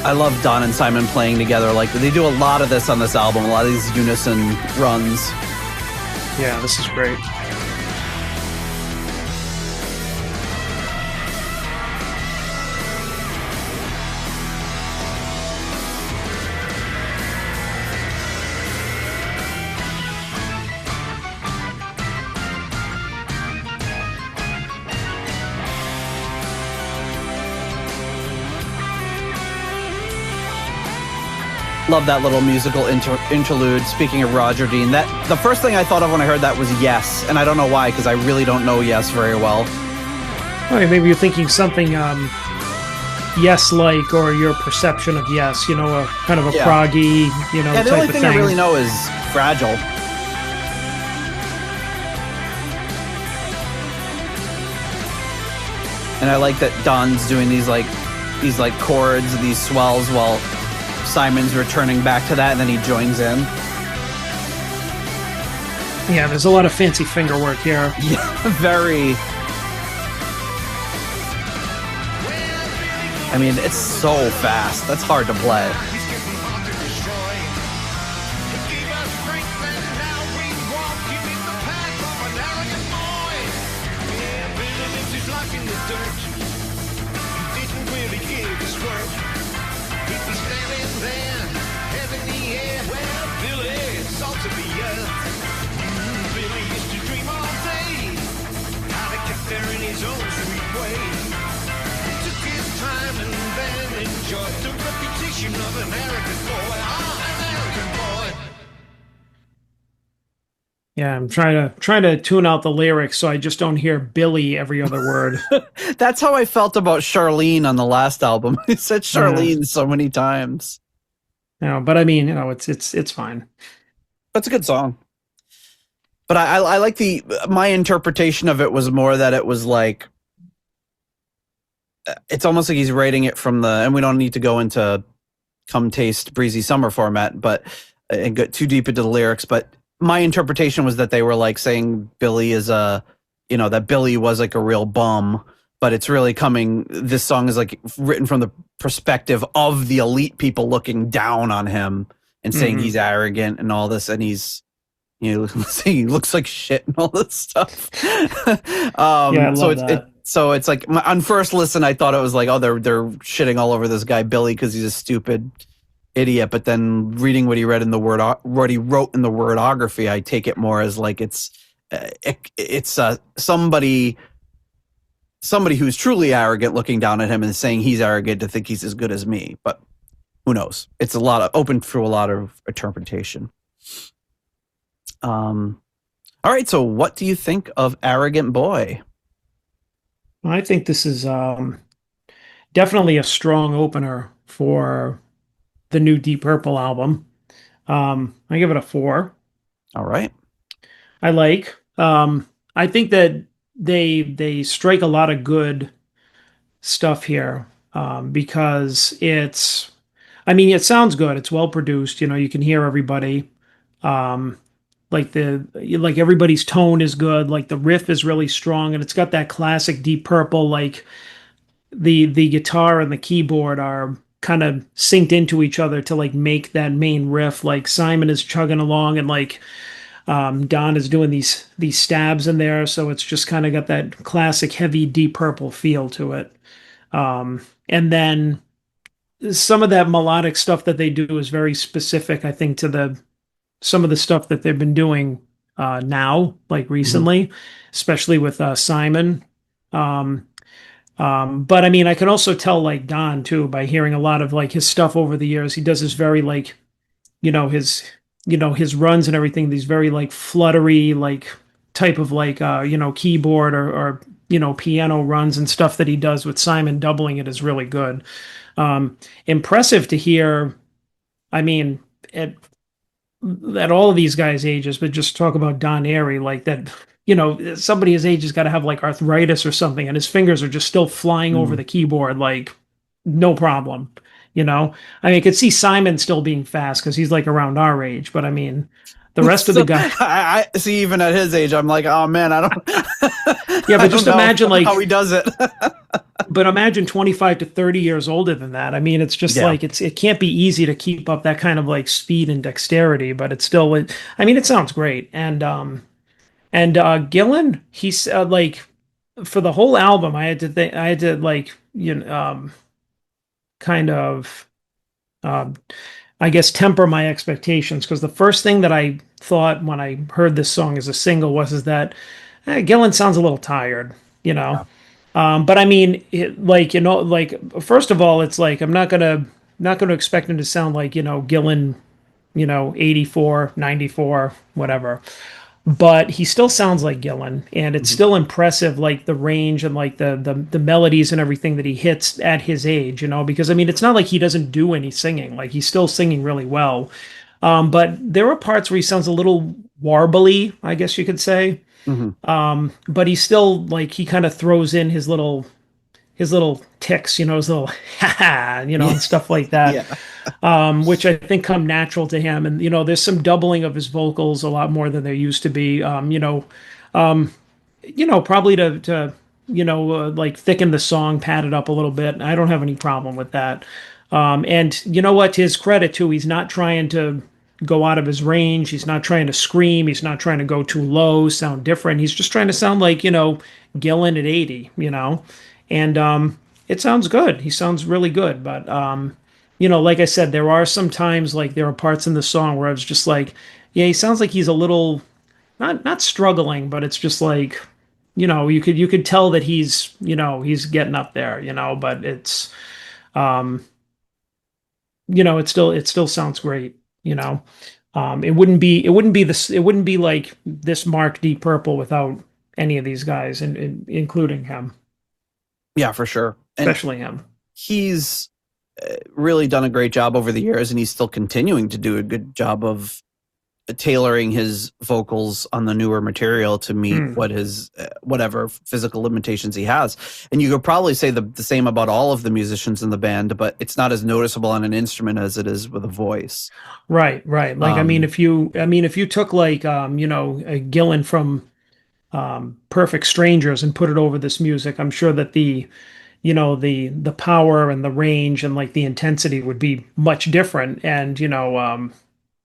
I love Don and Simon playing together. Like, they do a lot of this on this album, a lot of these unison runs. Yeah, this is great. Love that little musical interlude. Speaking of Roger Dean, that the first thing I thought of when I heard that was Yes, and I don't know why, because I really don't know Yes very well. Okay, maybe you're thinking something Yes-like, or your perception of Yes, you know, a kind of a proggy, you know, the type only of thing thing. I really know is Fragile. And I like that Don's doing these chords, these swells, while Simon's returning back to that, and then he joins in. Yeah, there's a lot of fancy finger work here. Yeah, very. I mean, it's so fast. That's hard to play. Yeah, I'm trying to tune out the lyrics so I just don't hear Billy every other word. That's how I felt about Charlene on the last album. He said Charlene so many times. No, but I mean, it's fine. That's a good song. But I like my interpretation of it was more that it was like, it's almost like he's writing it from and we don't need to go into Come Taste Breezy Summer format, but and get too deep into the lyrics. But my interpretation was that they were like saying Billy is that Billy was like a real bum, but it's really this song is like written from the perspective of the elite people looking down on him and saying he's arrogant and all this, and he's, saying he looks like shit and all this stuff. I love that. So it's like, on first listen, I thought it was like, oh, they're shitting all over this guy Billy because he's a stupid idiot. But then reading what he wrote in the wordography, I take it more as like it's somebody who's truly arrogant looking down at him and saying he's arrogant to think he's as good as me. But who knows? It's open to a lot of interpretation. All right. So what do you think of Arrogant Boy? I think this is definitely a strong opener for the new Deep Purple album. I give it a 4. All right. I think that they strike a lot of good stuff here because it sounds good. It's well produced. You can hear everybody. Like everybody's tone is good. Like the riff is really strong, and it's got that classic Deep Purple. Like the guitar and the keyboard are kind of synced into each other to like make that main riff. Like Simon is chugging along, and like Don is doing these stabs in there, so it's just kind of got that classic heavy Deep Purple feel to it. And then some of that melodic stuff that they do is very specific, I think, to some of the stuff that they've been doing now, like recently, especially with Simon. But I mean, I can also tell like Don too by hearing a lot of like his stuff over the years. He does this very like, his runs and everything. These very like fluttery like type of like keyboard or piano runs and stuff that he does with Simon doubling it is really good. Impressive to hear. I mean, at all of these guys' ages, but just talk about Don Airey, like that, somebody his age has got to have like arthritis or something, and his fingers are just still flying over the keyboard, like no problem. I mean, I could see Simon still being fast because he's like around our age, but I mean, the rest of the guys. I see, even at his age, I'm like, oh man, I don't. Yeah, but just imagine like how he does it. But imagine 25 to 30 years older than that. I mean, it's just like it can't be easy to keep up that kind of like speed and dexterity, but it's still. I mean, it sounds great, and Gillan, he's like for the whole album, I had to like kind of I guess temper my expectations, because the first thing that I thought when I heard this song as a single was that Gillan sounds a little tired, Yeah. But I mean, first of all, it's like I'm not gonna expect him to sound like Gillan, 84, 94, whatever. But he still sounds like Gillan, and it's still impressive, like the range and like the melodies and everything that he hits at his age, because I mean, it's not like he doesn't do any singing, like he's still singing really well. But there are parts where he sounds a little warbly, I guess you could say. But he still like, he kind of throws in his little ticks, his little and stuff like that, which I think come natural to him. And there's some doubling of his vocals, a lot more than there used to be. Probably to like thicken the song, pad it up a little bit. I don't have any problem with that. And you know what? To his credit too, he's not trying to go out of his range. He's not trying to scream. He's not trying to go too low, sound different. He's just trying to sound like, Gillan at 80, and it sounds good. He sounds really good. But, like I said, there are some times, like there are parts in the song where I was just like, yeah, he sounds like he's a little, not struggling, but it's just like, you could tell that he's getting up there, but it's, it still sounds great, it wouldn't be like this Mark Deep Purple without any of these guys, including him. Yeah, for sure. And especially him. He's really done a great job over the years, and he's still continuing to do a good job of tailoring his vocals on the newer material to meet what his whatever physical limitations he has. And you could probably say the same about all of the musicians in the band, but it's not as noticeable on an instrument as it is with a voice. Right. Like, if you took like, a Gillan from Perfect Strangers and put it over this music, I'm sure that the power and the range and like the intensity would be much different. And,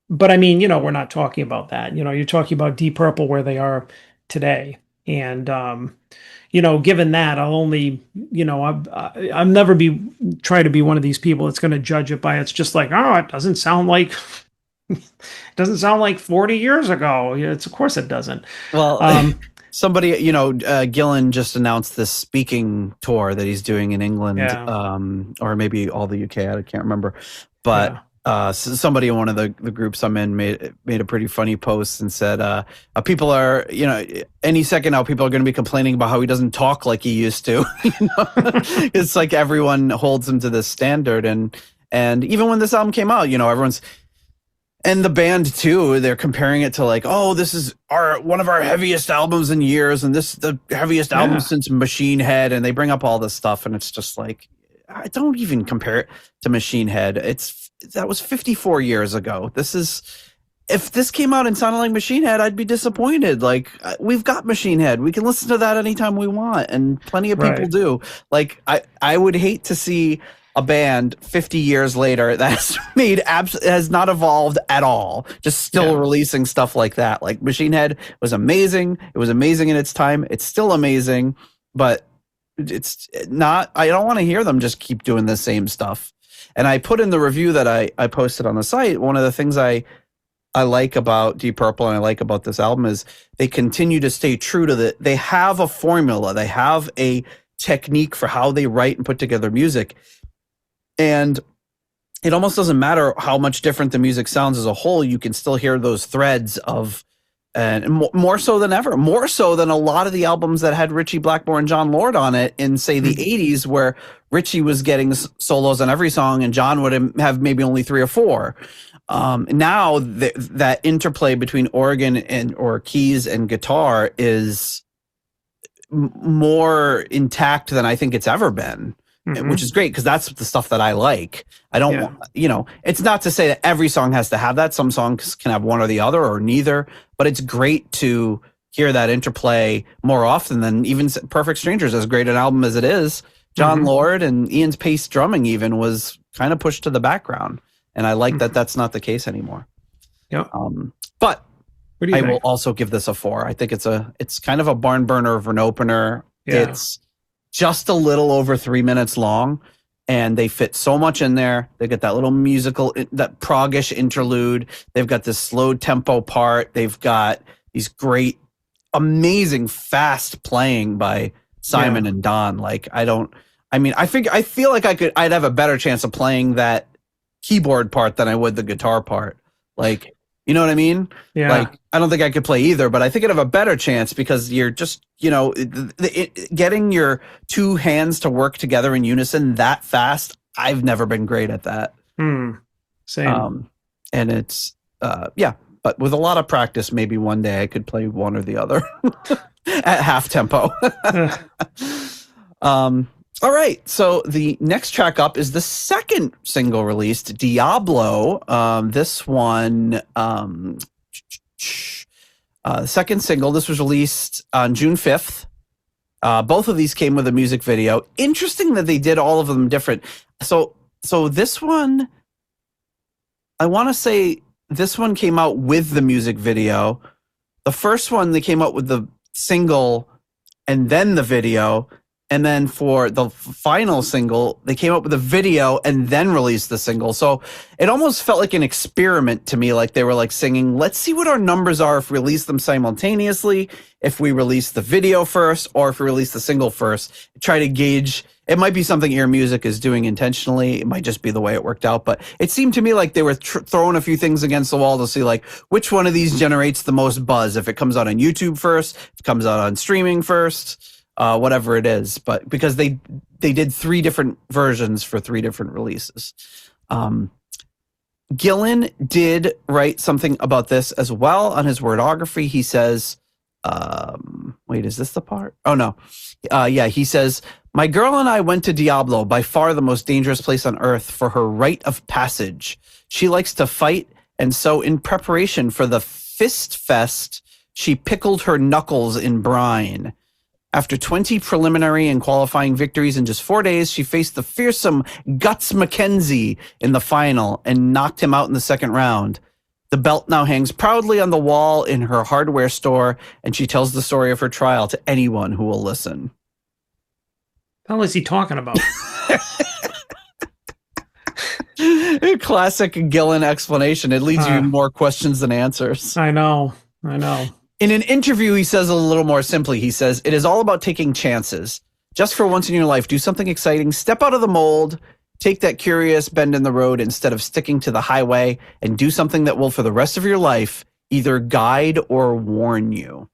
but we're not talking about that. You're talking about Deep Purple where they are today. And, given that, I'll only, I'll never try to be one of these people that's going to judge it by, it's just like, oh, it doesn't sound like 40 years ago. Of course it doesn't. Well, somebody, Gillan just announced this speaking tour that he's doing in England, or maybe all the UK. I can't remember, but somebody in one of the groups I'm in made a pretty funny post and said, people are, any second now, people are going to be complaining about how he doesn't talk like he used to. It's like everyone holds him to this standard. And even when this album came out, everyone's, and the band too, they're comparing it to like, oh, this is one of our heaviest albums in years, and this is the heaviest album since Machine Head, and they bring up all this stuff, and it's just like, I don't even compare it to Machine Head. That was 54 years ago. If this came out and sounded like Machine Head, I'd be disappointed. Like, we've got Machine Head. We can listen to that anytime we want, and plenty of people do. Like, I would hate to see a band 50 years later that's has not evolved at all, just still releasing stuff like that. Like, Machine Head was amazing. It was amazing in its time. It's still amazing, but it's not, I don't want to hear them just keep doing the same stuff. And I put in the review that I posted on the site, one of the things I like about Deep Purple and I like about this album is they continue to stay true to they have a formula. They have a technique for how they write and put together music. And it almost doesn't matter how much different the music sounds as a whole. You can still hear those threads of, and more so than ever, more so than a lot of the albums that had Ritchie Blackmore and John Lord on it in, say, the 80s, where Ritchie was getting solos on every song and John would have maybe only 3 or 4. Now that interplay between organ or keys and guitar is more intact than I think it's ever been. Which is great because that's the stuff that I like. I don't want, it's not to say that every song has to have that. Some songs can have one or the other or neither, but it's great to hear that interplay more often than even Perfect Strangers, as great an album as it is. John Lord and Ian's pace drumming even was kind of pushed to the background. And I like that that's not the case anymore. Yep. But what do you think? will also give this a 4. I think it's kind of a barn burner of an opener. Yeah. It's just a little over 3 minutes long, and they fit so much in there. They get that little musical, that prog-ish interlude. They've got this slow tempo part. They've got these great, amazing fast playing by Simon and Don. Like, I feel like I'd have a better chance of playing that keyboard part than I would the guitar part. Like, you know what I mean? Yeah. Like, I don't think I could play either, but I think I'd have a better chance because you're just, getting your two hands to work together in unison that fast. I've never been great at that. Same. And it's, but with a lot of practice, maybe one day I could play one or the other at half tempo. All right, so the next track up is the second single released, Diablo. This one, the second single, this was released on June 5th. Both of these came with a music video. Interesting that they did all of them different. So this one, I want to say this one came out with the music video. The first one, they came out with the single and then the video. And then for the final single, they came up with a video and then released the single. So it almost felt like an experiment to me. Like they were like singing, let's see what our numbers are if we release them simultaneously, if we release the video first, or if we release the single first. Try to gauge. It might be something Ear Music is doing intentionally. It might just be the way it worked out. But it seemed to me like they were throwing a few things against the wall to see like which one of these generates the most buzz. If it comes out on YouTube first, if it comes out on streaming first. Whatever it is, but because they did 3 different versions for 3 different releases. Gillen did write something about this as well on his wordography. He says, wait, is this the part? Oh, no. Yeah, he says, my girl and I went to Diablo, by far the most dangerous place on earth, for her rite of passage. She likes to fight, and so in preparation for the fist fest, she pickled her knuckles in brine. After 20 preliminary and qualifying victories in just 4 days, she faced the fearsome Guts McKenzie in the final and knocked him out in the second round. The belt now hangs proudly on the wall in her hardware store, and she tells the story of her trial to anyone who will listen. What the hell is he talking about? Classic Gillen explanation. It leads you more questions than answers. I know. In an interview, he says a little more simply. He says, it is all about taking chances. Just for once in your life, do something exciting, step out of the mold, take that curious bend in the road instead of sticking to the highway, and do something that will, for the rest of your life, either guide or warn you.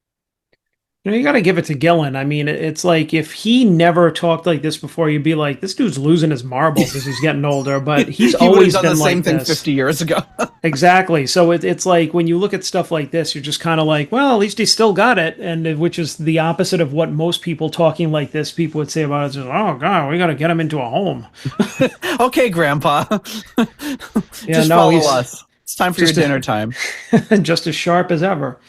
You know, you got to give it to Gillen. I mean, it's like if he never talked like this before, you'd be like, this dude's losing his marbles as he's getting older. But he's always done the same like thing this. 50 years ago. Exactly. So it's like when you look at stuff like this, you're just kind of like, well, at least he still got it. And which is the opposite of what most people talking like this, people would say about it. Just, oh, God, we got to get him into a home. Okay, Grandpa. Just follow us. It's time for your dinner time. Just as sharp as ever.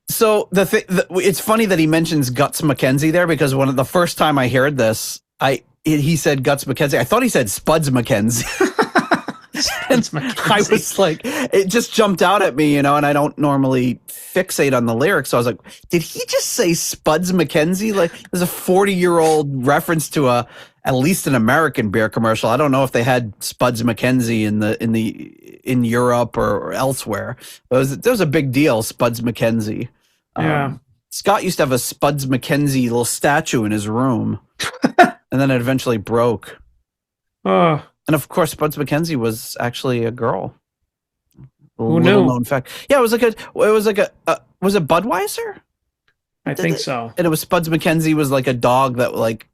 So it's funny that he mentions Guts McKenzie there, because the first time I heard this, he said Guts McKenzie. I thought he said Spuds McKenzie. I was like, it just jumped out at me, and I don't normally fixate on the lyrics. So I was like, did he just say Spuds McKenzie? Like, there's a 40-year-old reference to at least an American beer commercial. I don't know if they had Spuds McKenzie in Europe or elsewhere. But it was a big deal, Spuds McKenzie. Yeah. Scott used to have a Spuds McKenzie little statue in his room, and then it eventually broke. And of course, Spuds McKenzie was actually a girl. Who knew? Known fact. Yeah, it was like was it Budweiser? I think so. And it was Spuds McKenzie was like a dog that like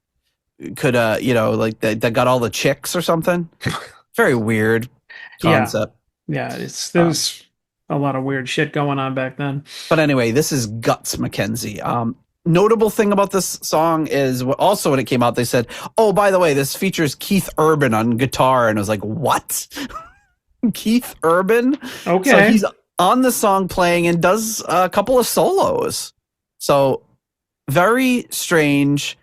could that got all the chicks or something. Very weird concept. Yeah, there's a lot of weird shit going on back then. But anyway, this is Guts McKenzie. Notable thing about this song is also when it came out, they said, oh, by the way, this features Keith Urban on guitar. And I was like, what? Keith Urban? Okay. So he's on the song playing and does a couple of solos. So very strange.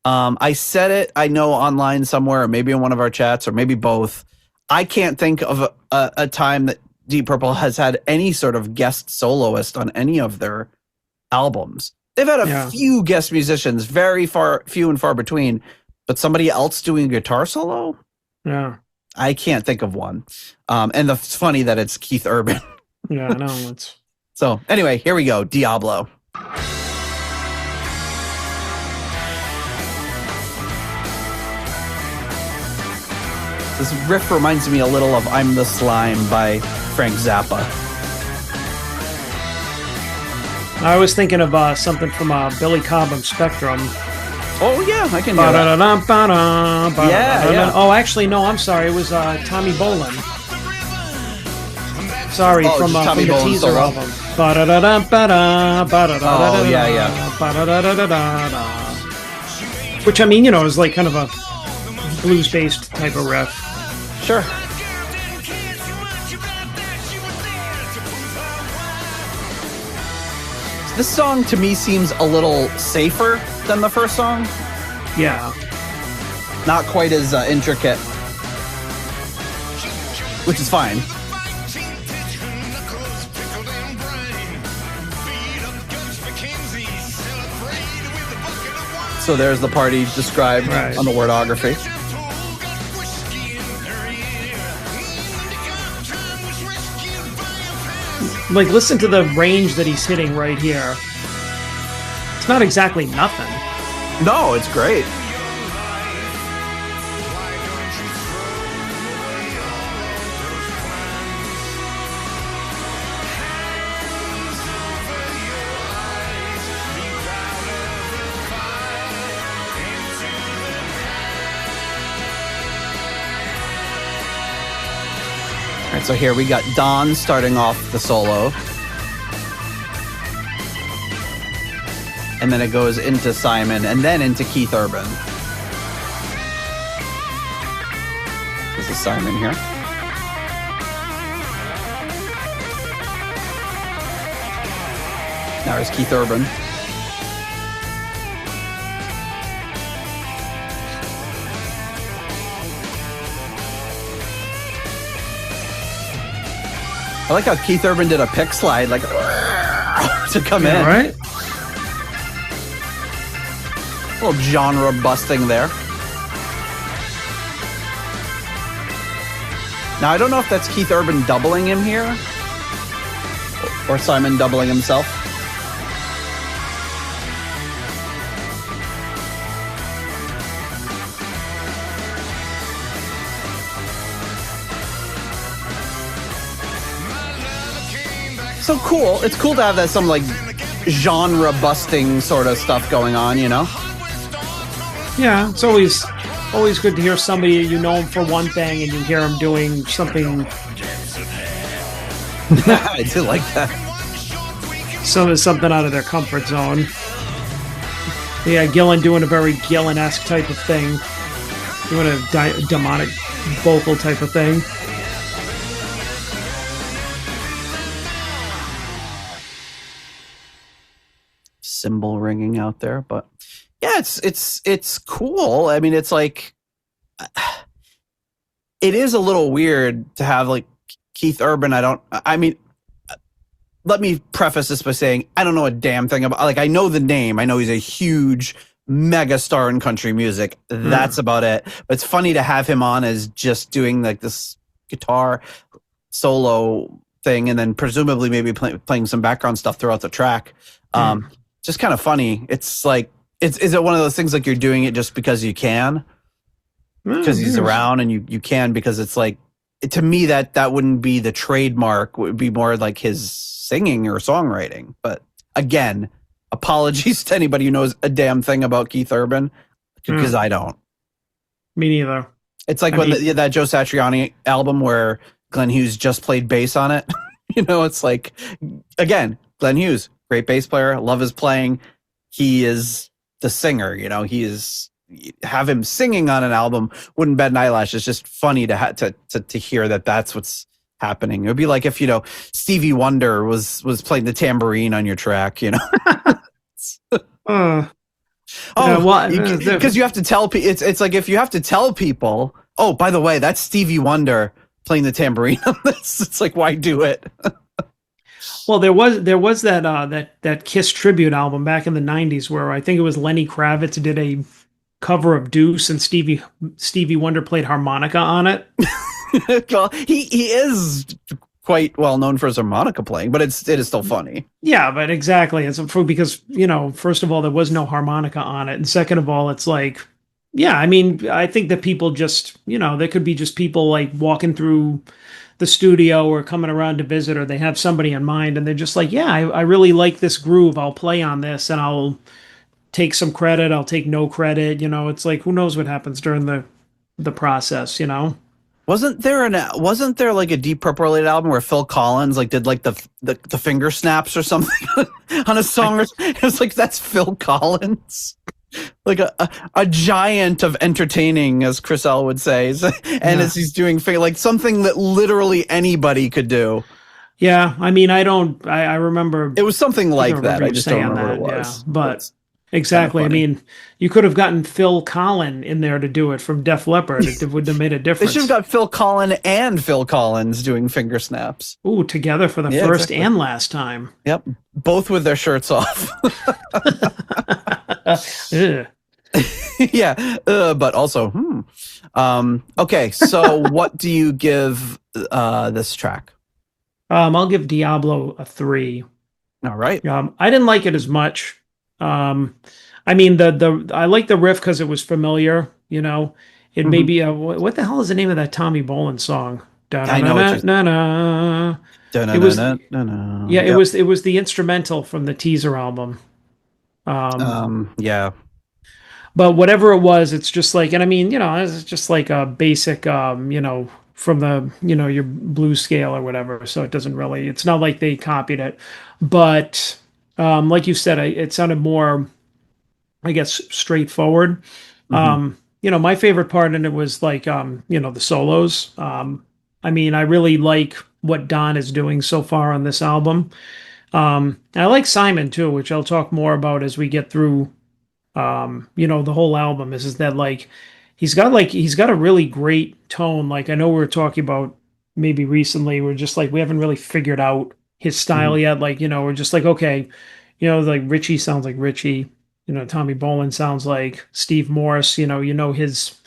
I said it, I know, online somewhere, or maybe in one of our chats, or maybe both. I can't think of a time that Deep Purple has had any sort of guest soloist on any of their albums. They've had a few guest musicians, very few and far between, but somebody else doing a guitar solo? Yeah. I can't think of one. And it's funny that it's Keith Urban. Yeah, I know. So anyway, here we go. Diablo. This riff reminds me a little of I'm the Slime by Frank Zappa. I was thinking of something from Billy Cobham Spectrum. Oh, yeah, I can do that. Yeah. Oh, actually, no, I'm sorry. It was Tommy Bolin. Sorry, from the teaser album. Oh, yeah. Which, I mean, is like kind of a blues-based type of riff. Sure. This song to me seems a little safer than the first song. Yeah. Not quite as intricate, which is fine. So there's the party described on the wordography. Like, listen to the range that he's hitting right here. It's not exactly nothing. No, it's great. All right, so here we got Don starting off the solo. And then it goes into Simon and then into Keith Urban. This is Simon here. Now there's Keith Urban. I like how Keith Urban did a pick slide, like to come in. Right? A little genre busting there. Now I don't know if that's Keith Urban doubling him here, or Simon doubling himself. So cool. It's cool to have that some like genre busting sort of stuff going on, you know? Yeah, it's always good to hear somebody, you know him for one thing and you hear him doing something. I do like that. Something out of their comfort zone. Yeah, Gillan doing a very Gillan-esque type of thing. Doing a demonic vocal type of thing. Cymbal ringing out there, but yeah, it's cool. I mean, it's like it is a little weird to have like Keith Urban. Let me preface this by saying I don't know a damn thing about, like, I know the name. I know he's a huge mega star in country music. That's about it. But it's funny to have him on as just doing like this guitar solo thing, and then presumably maybe playing some background stuff throughout the track. Just kind of funny. It's like, is it one of those things like you're doing it just because you can? Because he's around and you can, because it's like, to me, that wouldn't be the trademark. It would be more like his singing or songwriting. But again, apologies to anybody who knows a damn thing about Keith Urban, because I don't. Me neither. It's like that Joe Satriani album where Glenn Hughes just played bass on it. You know, it's like, again, Glenn Hughes, great bass player, love his playing. He is the singer, you know, have him singing on an album wouldn't bet an eyelash. It's just funny to hear that that's what's happening. It would be like if, you know, Stevie Wonder was playing the tambourine on your track, you know. Because you have to tell people. It's like if you have to tell people, oh, by the way, that's Stevie Wonder playing the tambourine on this. It's like, why do it? Well, there was that Kiss tribute album back in the 90s where I think it was Lenny Kravitz did a cover of Deuce and Stevie Wonder played harmonica on it. Well, he is quite well known for his harmonica playing, but it is still funny. Yeah, but exactly. It's because, you know, first of all, there was no harmonica on it. And second of all, it's like, yeah, I mean, I think that people just, you know, there could be just people like walking through the studio or coming around to visit, or they have somebody in mind and they're just like, yeah, I really like this groove. I'll play on this and I'll take some credit. I'll take no credit. You know, it's like, who knows what happens during the process, you know? Wasn't there like a Deep Purple related album where Phil Collins like did like the finger snaps or something on a song? It was like, that's Phil Collins. Like a giant of entertaining, as Chris L would say, and as he's doing like something that literally anybody could do. Yeah, I mean, I remember. It was something I like can that. remember I you just don't saying remember that. what it Yeah, was. but It's kind of exactly. I funny. mean, you could have gotten Phil Collin in there to do it from Def Leppard. It would have made a They should have difference. got Phil Collin and Phil Collins doing finger snaps. Ooh, together for the Yeah, first exactly. and last time. Yep, both with their shirts off. Ugh. Yeah, but also, okay, so what do you give this track? I'll give Diablo a 3. All right. I didn't like it as much. I mean, the I like the riff because it was familiar. You know, it may be what the hell is the name of that Tommy Bolin song? I know what you're. Da-na-na-na-na. It was yeah, Yep. it was the instrumental from the teaser album. Yeah. But whatever it was, it's just like, and I mean, it's just like a basic, from the, your blues scale or whatever. So it doesn't really, it's not like they copied it. But like you said, it sounded more, I guess, straightforward. My favorite part in it was like, the solos. I mean, I really like what Don is doing so far on this album. I like Simon too, which I'll talk more about as we get through the whole album is that like he's got a really great tone. Like I know we were talking about maybe recently, we're just like we haven't really figured out his style yet. Like, we're just like, okay, like Richie sounds like Richie, Tommy Bolin sounds like Steve Morse, his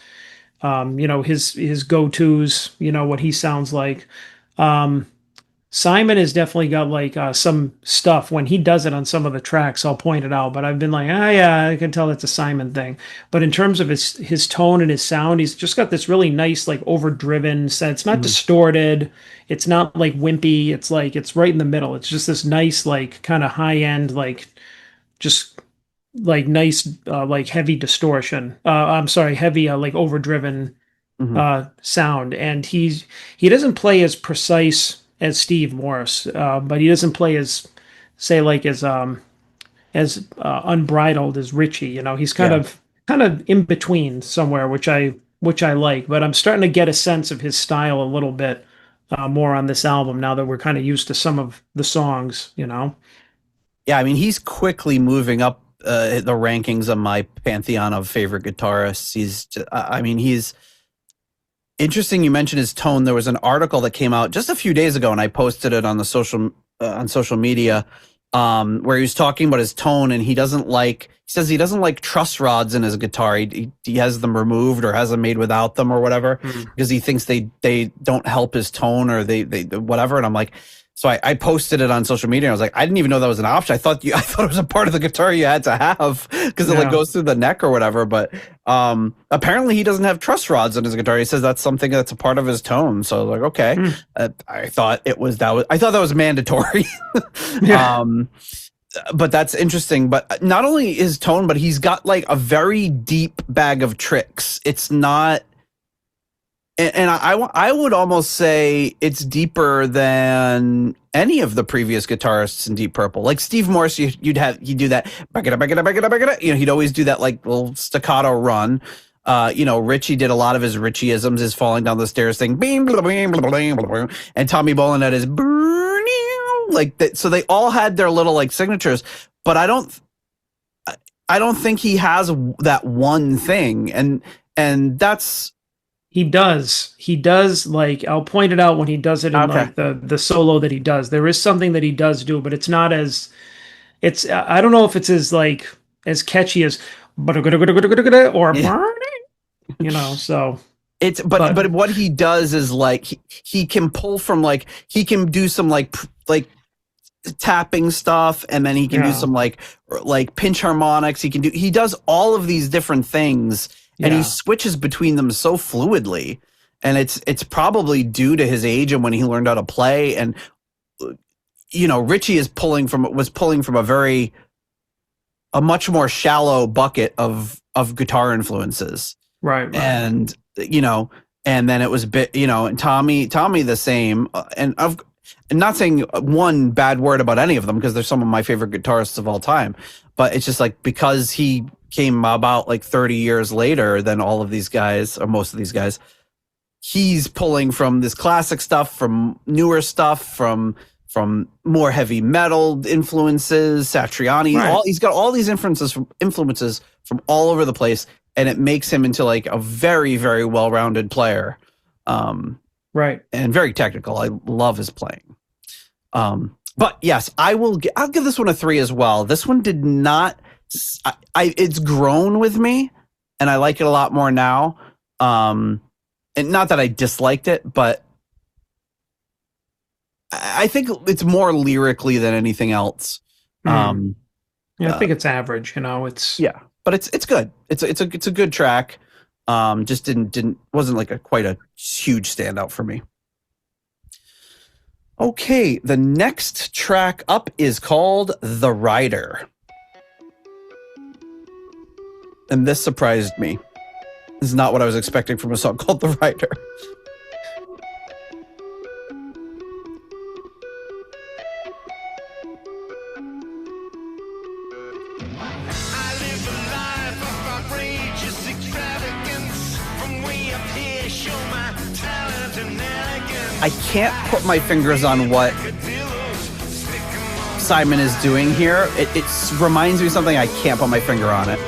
his go-tos, what he sounds like. Simon has definitely got like some stuff when he does it on some of the tracks. I'll point it out, but I've been like, oh yeah, I can tell it's a Simon thing. But in terms of his tone and his sound, he's just got this really nice, like overdriven set. It's not distorted. It's not like wimpy. It's like it's right in the middle. It's just this nice, like kind of high end, like just like nice, like heavy distortion. I'm sorry, heavy, like overdriven sound. And he doesn't play as precise as Steve Morse, but he doesn't play as say like as unbridled as Richie. He's kind of in between somewhere, which I like. But I'm starting to get a sense of his style a little bit more on this album now that we're kind of used to some of the songs. Yeah, I mean, he's quickly moving up the rankings of my pantheon of favorite guitarists. He's interesting. You mentioned his tone. There was an article that came out just a few days ago, and I posted it on the social media, where he was talking about his tone, and he says he doesn't like truss rods in his guitar. He has them removed or has them made without them or whatever, because he thinks they don't help his tone or they whatever. And I'm like, so I posted it on social media. And I was like, I didn't even know that was an option. I thought it was a part of the guitar you had to have because it like goes through the neck or whatever. But apparently he doesn't have truss rods in his guitar. He says that's something that's a part of his tone. So I was like, okay. I thought that was mandatory. But that's interesting. But not only his tone, but he's got like a very deep bag of tricks. It's not. And I would almost say it's deeper than any of the previous guitarists in Deep Purple. Like Steve Morse, he'd do that, he'd always do that like little staccato run. Richie did a lot of his Richieisms, his falling down the stairs thing, and Tommy Bolin had his like that. So they all had their little like signatures, but I don't think he has that one thing, and that's. He does like I'll point it out when he does it in like the solo that he does. There is something that he does do, but it's not as I don't know if it's as catchy as or so it's but what he does is like he can pull from like he can do some like tapping stuff, and then he can do some like pinch harmonics. He does all of these different things. And he switches between them so fluidly, and it's probably due to his age and when he learned how to play. And Richie was pulling from a much more shallow bucket of guitar influences, right. And and then it was and Tommy the same. And not saying one bad word about any of them because they're some of my favorite guitarists of all time, but it's just like because he came about like 30 years later than all of these guys or most of these guys, he's pulling from this classic stuff, from newer stuff, from more heavy metal influences, Satriani. Right. He's got all these influences from all over the place, and it makes him into like a very, very well-rounded player. Right. And very technical. I love his playing. But yes, I'll give this one a 3 as well. This one did not. It's grown with me, and I like it a lot more now. And not that I disliked it, but I think it's more lyrically than anything else. I think it's average. It's but it's good. It's a good track. Just wasn't like quite a huge standout for me. Okay, the next track up is called The Rider. And this surprised me. This is not what I was expecting from a song called The Rider. I can't put my fingers on what Simon is doing here. It reminds me of something. I can't put my finger on it.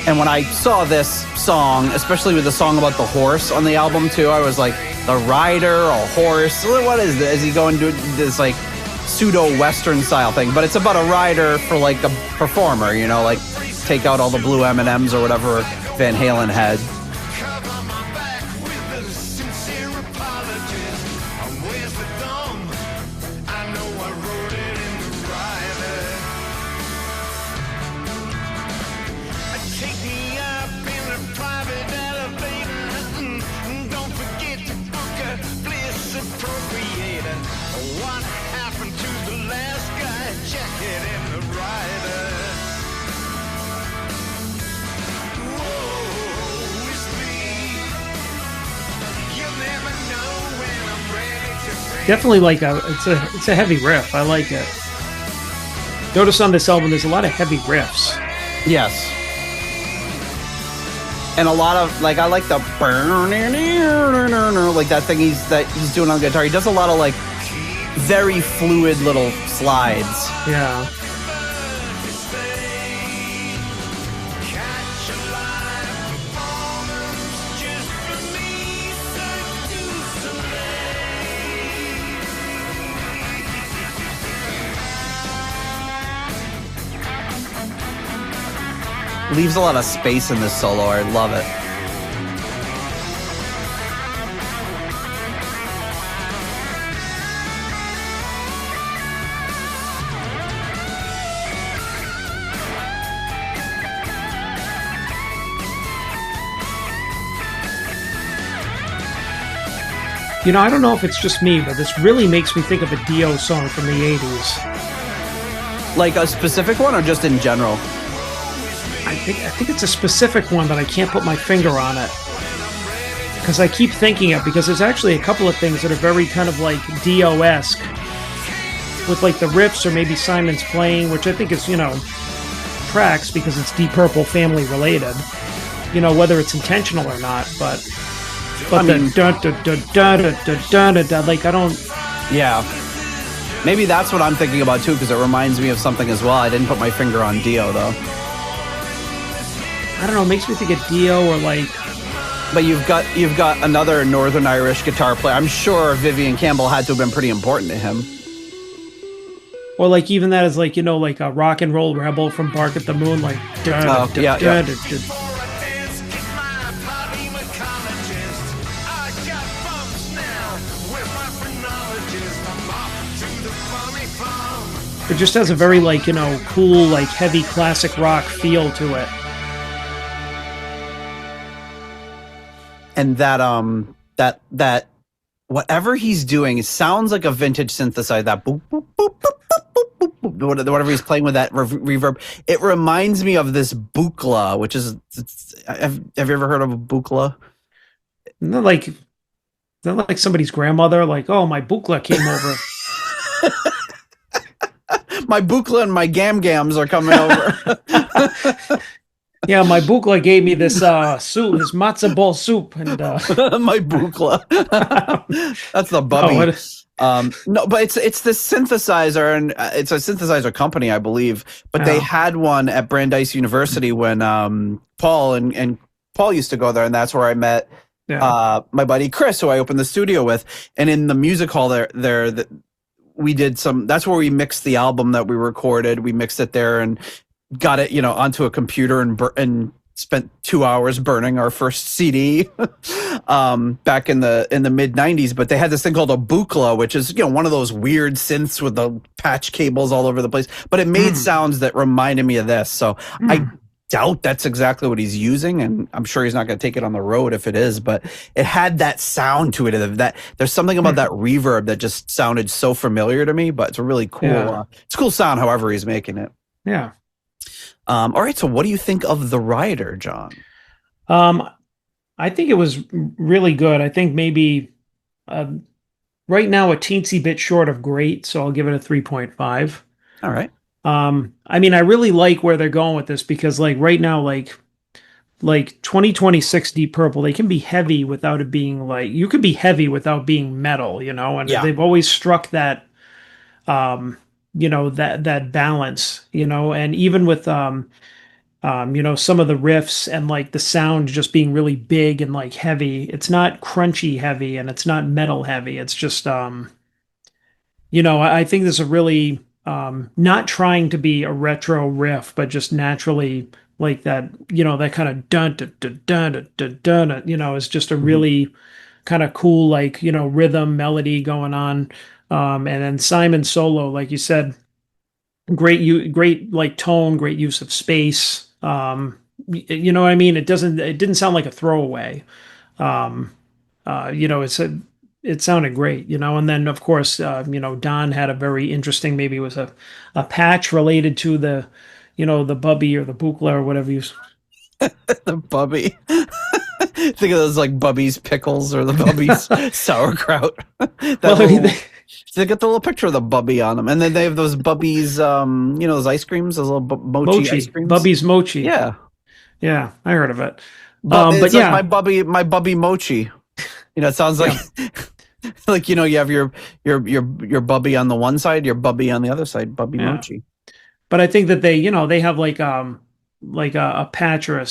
And when I saw this song, especially with the song about the horse on the album too, I was like, the rider, a horse, what is this? Is he going to do this like pseudo-Western style thing? But it's about a rider for like a performer, like take out all the blue M&Ms or whatever Van Halen had. Definitely it's a heavy riff. I like it. Notice on this album there's a lot of heavy riffs. Yes. And a lot of I like the like that thing he's doing on guitar. He does a lot of very fluid little slides. Yeah. Leaves a lot of space in this solo. I love it. I don't know if it's just me, but this really makes me think of a Dio song from the 80s. Like a specific one or just in general? I think it's a specific one, but I can't put my finger on it. Because I keep thinking it, because there's actually a couple of things that are very kind of like Dio-esque. With the riffs or maybe Simon's playing, which I think is, tracks because it's Deep Purple family related. Whether it's intentional or not, but I mean, I don't... Yeah. Maybe that's what I'm thinking about too, because it reminds me of something as well. I didn't put my finger on Dio though. I don't know, it makes me think of Dio or But you've got another Northern Irish guitar player. I'm sure Vivian Campbell had to have been pretty important to him. Or even that is a rock and roll rebel from Bark at the Moon, It just has a very cool, heavy classic rock feel to it. And that whatever he's doing, it sounds like a vintage synthesizer. That boop, boop, boop, boop, boop, boop, boop, whatever he's playing with that reverb. It reminds me of this bukla, which is have you ever heard of a bukla? The that like somebody's grandmother? Like, oh, my Bukla came over. My Bukla and my Gam Gams are coming over. Yeah, my Bukla gave me this soup, this matzo ball soup, and my Bukla. That's the bubby. No, but it's this synthesizer, and it's a synthesizer company, I believe. But they had one at Brandeis University when Paul and Paul used to go there, and that's where I met my buddy Chris, who I opened the studio with. And in the music hall there, we did some. That's where we mixed the album that we recorded. We mixed it there and got it, onto a computer and spent 2 hours burning our first CD back in the mid 90s. But they had this thing called a Bukla, which is one of those weird synths with the patch cables all over the place. But it made sounds that reminded me of this. So I doubt that's exactly what he's using, and I'm sure he's not going to take it on the road if it is. But it had that sound to it. That there's something about that reverb that just sounded so familiar to me. But it's a really cool. It's a cool sound. However, he's making it. Yeah. All right. So what do you think of The Rider, John? I think it was really good. I think maybe right now a teensy bit short of great, so I'll give it a 3.5. All right. I mean, I really like where they're going with this because like right now, like 2026 Deep Purple, they can be heavy without it being like, you could be heavy without being metal, and they've always struck that that balance, and even with some of the riffs and like the sound just being really big and like heavy. It's not crunchy heavy and it's not metal heavy. It's just I think there's a really not trying to be a retro riff, but just naturally like that, that kind of dun dun dun dun dun dun, is just a really kind of cool like rhythm melody going on. And then Simon solo, like you said, great like tone, great use of space. You know what I mean? It didn't sound like a throwaway. It sounded great, and then of course, Don had a very interesting, maybe it was a patch related to the, the bubby or the bukla or whatever you. The bubby. Think of those like Bubby's pickles or the Bubby's sauerkraut. They got the little picture of the Bubby on them, and then they have those Bubby's, those ice creams, those little mochi ice creams. Bubby's mochi. Yeah, I heard of it. But yeah, like my Bubby mochi. It sounds like like you have your Bubby on the one side, your Bubby on the other side, Bubby mochi. But I think that they have like a patch or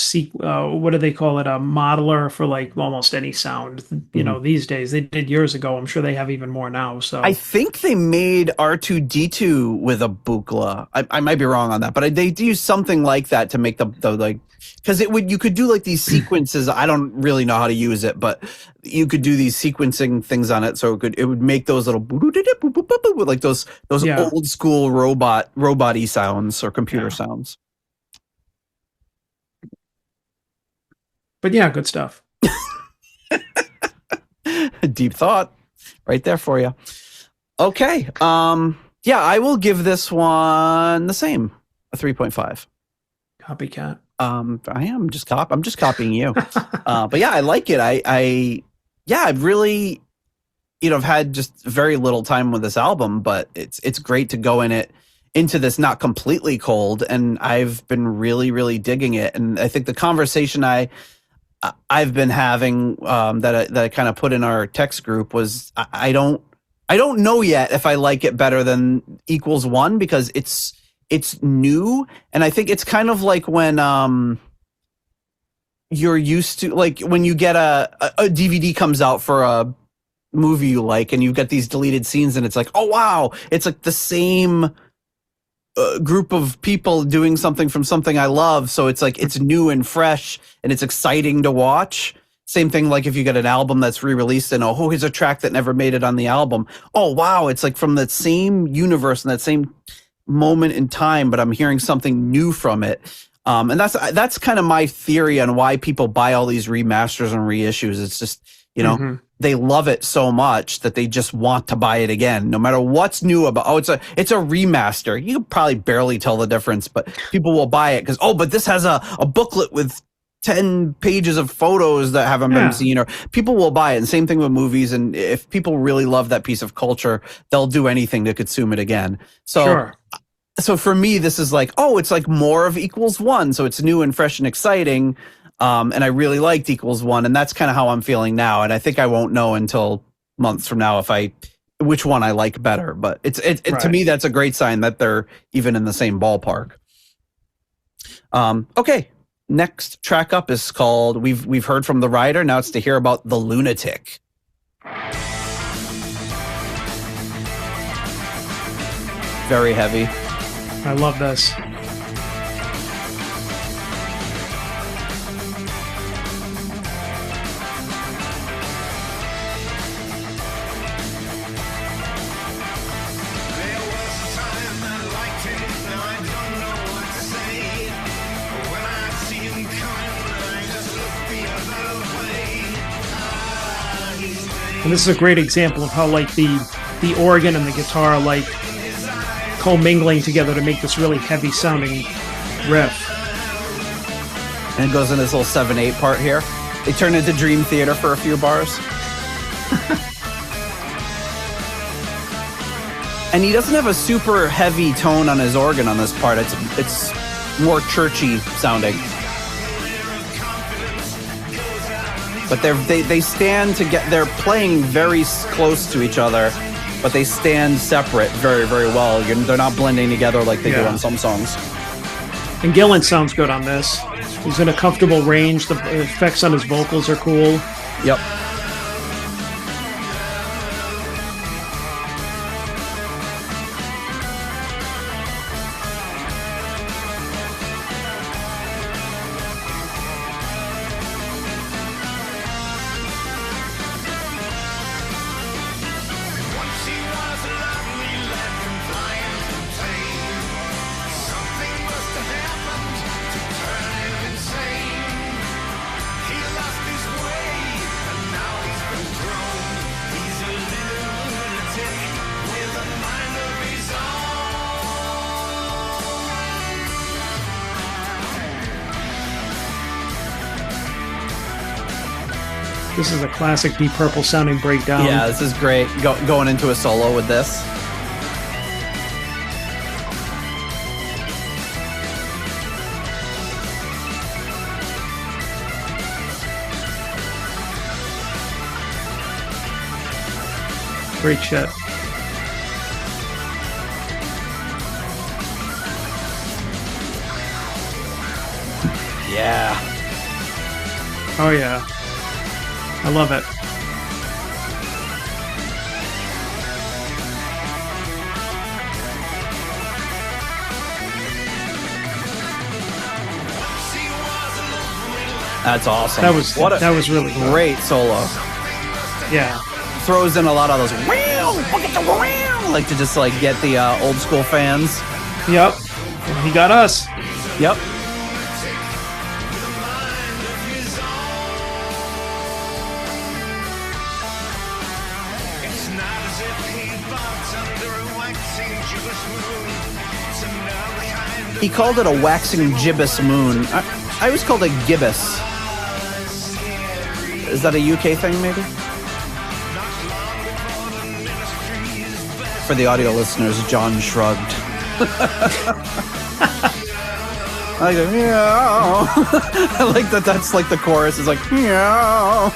what do they call it? A modeler for like almost any sound, these days. They did years ago. I'm sure they have even more now. So I think they made R2-D2 with a Bukla. I might be wrong on that, but they do something like that to make the like, because you could do like these sequences. I don't really know how to use it, but you could do these sequencing things on it. So it would make those little with like those old school robot-y sounds or computer sounds. But yeah, good stuff. Deep thought right there for you. Okay. I will give this one the same, a 3.5. Copycat. I'm just copying you. But yeah, I like it. I've really, I've had just very little time with this album, but it's great to go into this not completely cold, and I've been really, really digging it. And I think the conversation I've been having that I kind of put in our text group was I don't know yet if I like it better than =1 because it's new, and I think it's kind of like when you're used to, like when you get a DVD comes out for a movie you like and you've got these deleted scenes and it's like, oh wow, it's like the same group of people doing something from something I love, so it's like it's new and fresh and it's exciting to watch. Same thing like if you get an album that's re-released and here's a track that never made it on the album. Oh wow, it's like from that same universe and that same moment in time, but I'm hearing something new from it. And that's kind of my theory on why people buy all these remasters and reissues. It's just, they love it so much that they just want to buy it again, no matter what's new about. Oh, it's a remaster. You can probably barely tell the difference, but people will buy it because but this has a booklet with 10 pages of photos that haven't been seen, or people will buy it. And same thing with movies. And if people really love that piece of culture, they'll do anything to consume it again. So for me, this is like, oh, it's like more of Equals One. So it's new and fresh and exciting. And I really liked Equals One. And that's kind of how I'm feeling now. And I think I won't know until months from now which one I like better. But to me, that's a great sign that they're even in the same ballpark. Okay. Next track up is called, we've heard from the writer. Now it's to hear about The Lunatic. Very heavy. I love this. And this is a great example of how like the organ and the guitar like commingling together to make this really heavy sounding riff. And it goes in this little 7/8 part here. They turn into Dream Theater for a few bars. And he doesn't have a super heavy tone on his organ on this part. It's more churchy sounding. But they stand they're playing very close to each other, but they stand separate very, very well. They're not blending together like they do on some songs. And Gillan sounds good on this. He's in a comfortable range. The effects on his vocals are cool. Yep. This is a classic Deep Purple sounding breakdown. Yeah, this is great. Going into a solo with this. Great shit. Yeah. Oh yeah. I love it. That's awesome. That was really cool. Great solo. Yeah. Throws in a lot of those like to just like get the old school fans. Yep. He got us. Yep. He called it a waxing gibbous moon. I always called it gibbous. Is that a UK thing, maybe? For the audio listeners, John shrugged. I go, meow. I like that that's like the chorus is like, meow.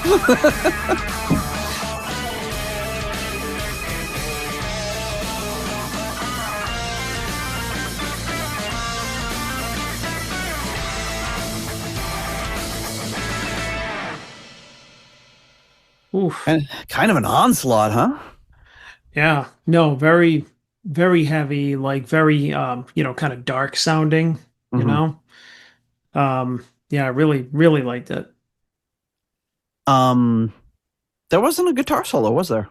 Oof. And kind of an onslaught, huh? Yeah. No, very, very heavy, like very, kind of dark sounding, you know? Yeah, I really, really liked it. There wasn't a guitar solo, was there?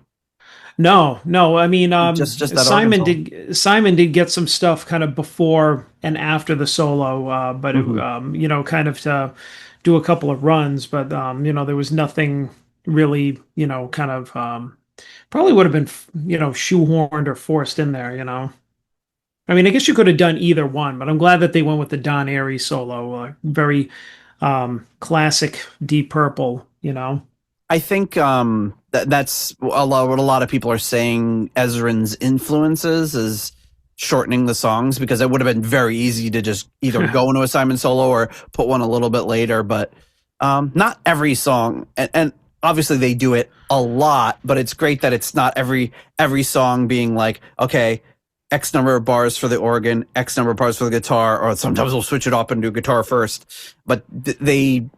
No. I mean, just that Simon did get some stuff kind of before and after the solo, but it, kind of to do a couple of runs, but there was nothing really, kind of probably would have been, shoehorned or forced in there, I mean, I guess you could have done either one, but I'm glad that they went with the Don Airey solo. Very classic Deep Purple, you know. I think that's what a lot of people are saying. Ezrin's influences is shortening the songs, because it would have been very easy to just either go into a Simon solo or put one a little bit later. But not every song, and obviously they do it a lot. But it's great that it's not every song being like, okay, X number of bars for the organ, X number of bars for the guitar, or sometimes we'll switch it up and do guitar first. But they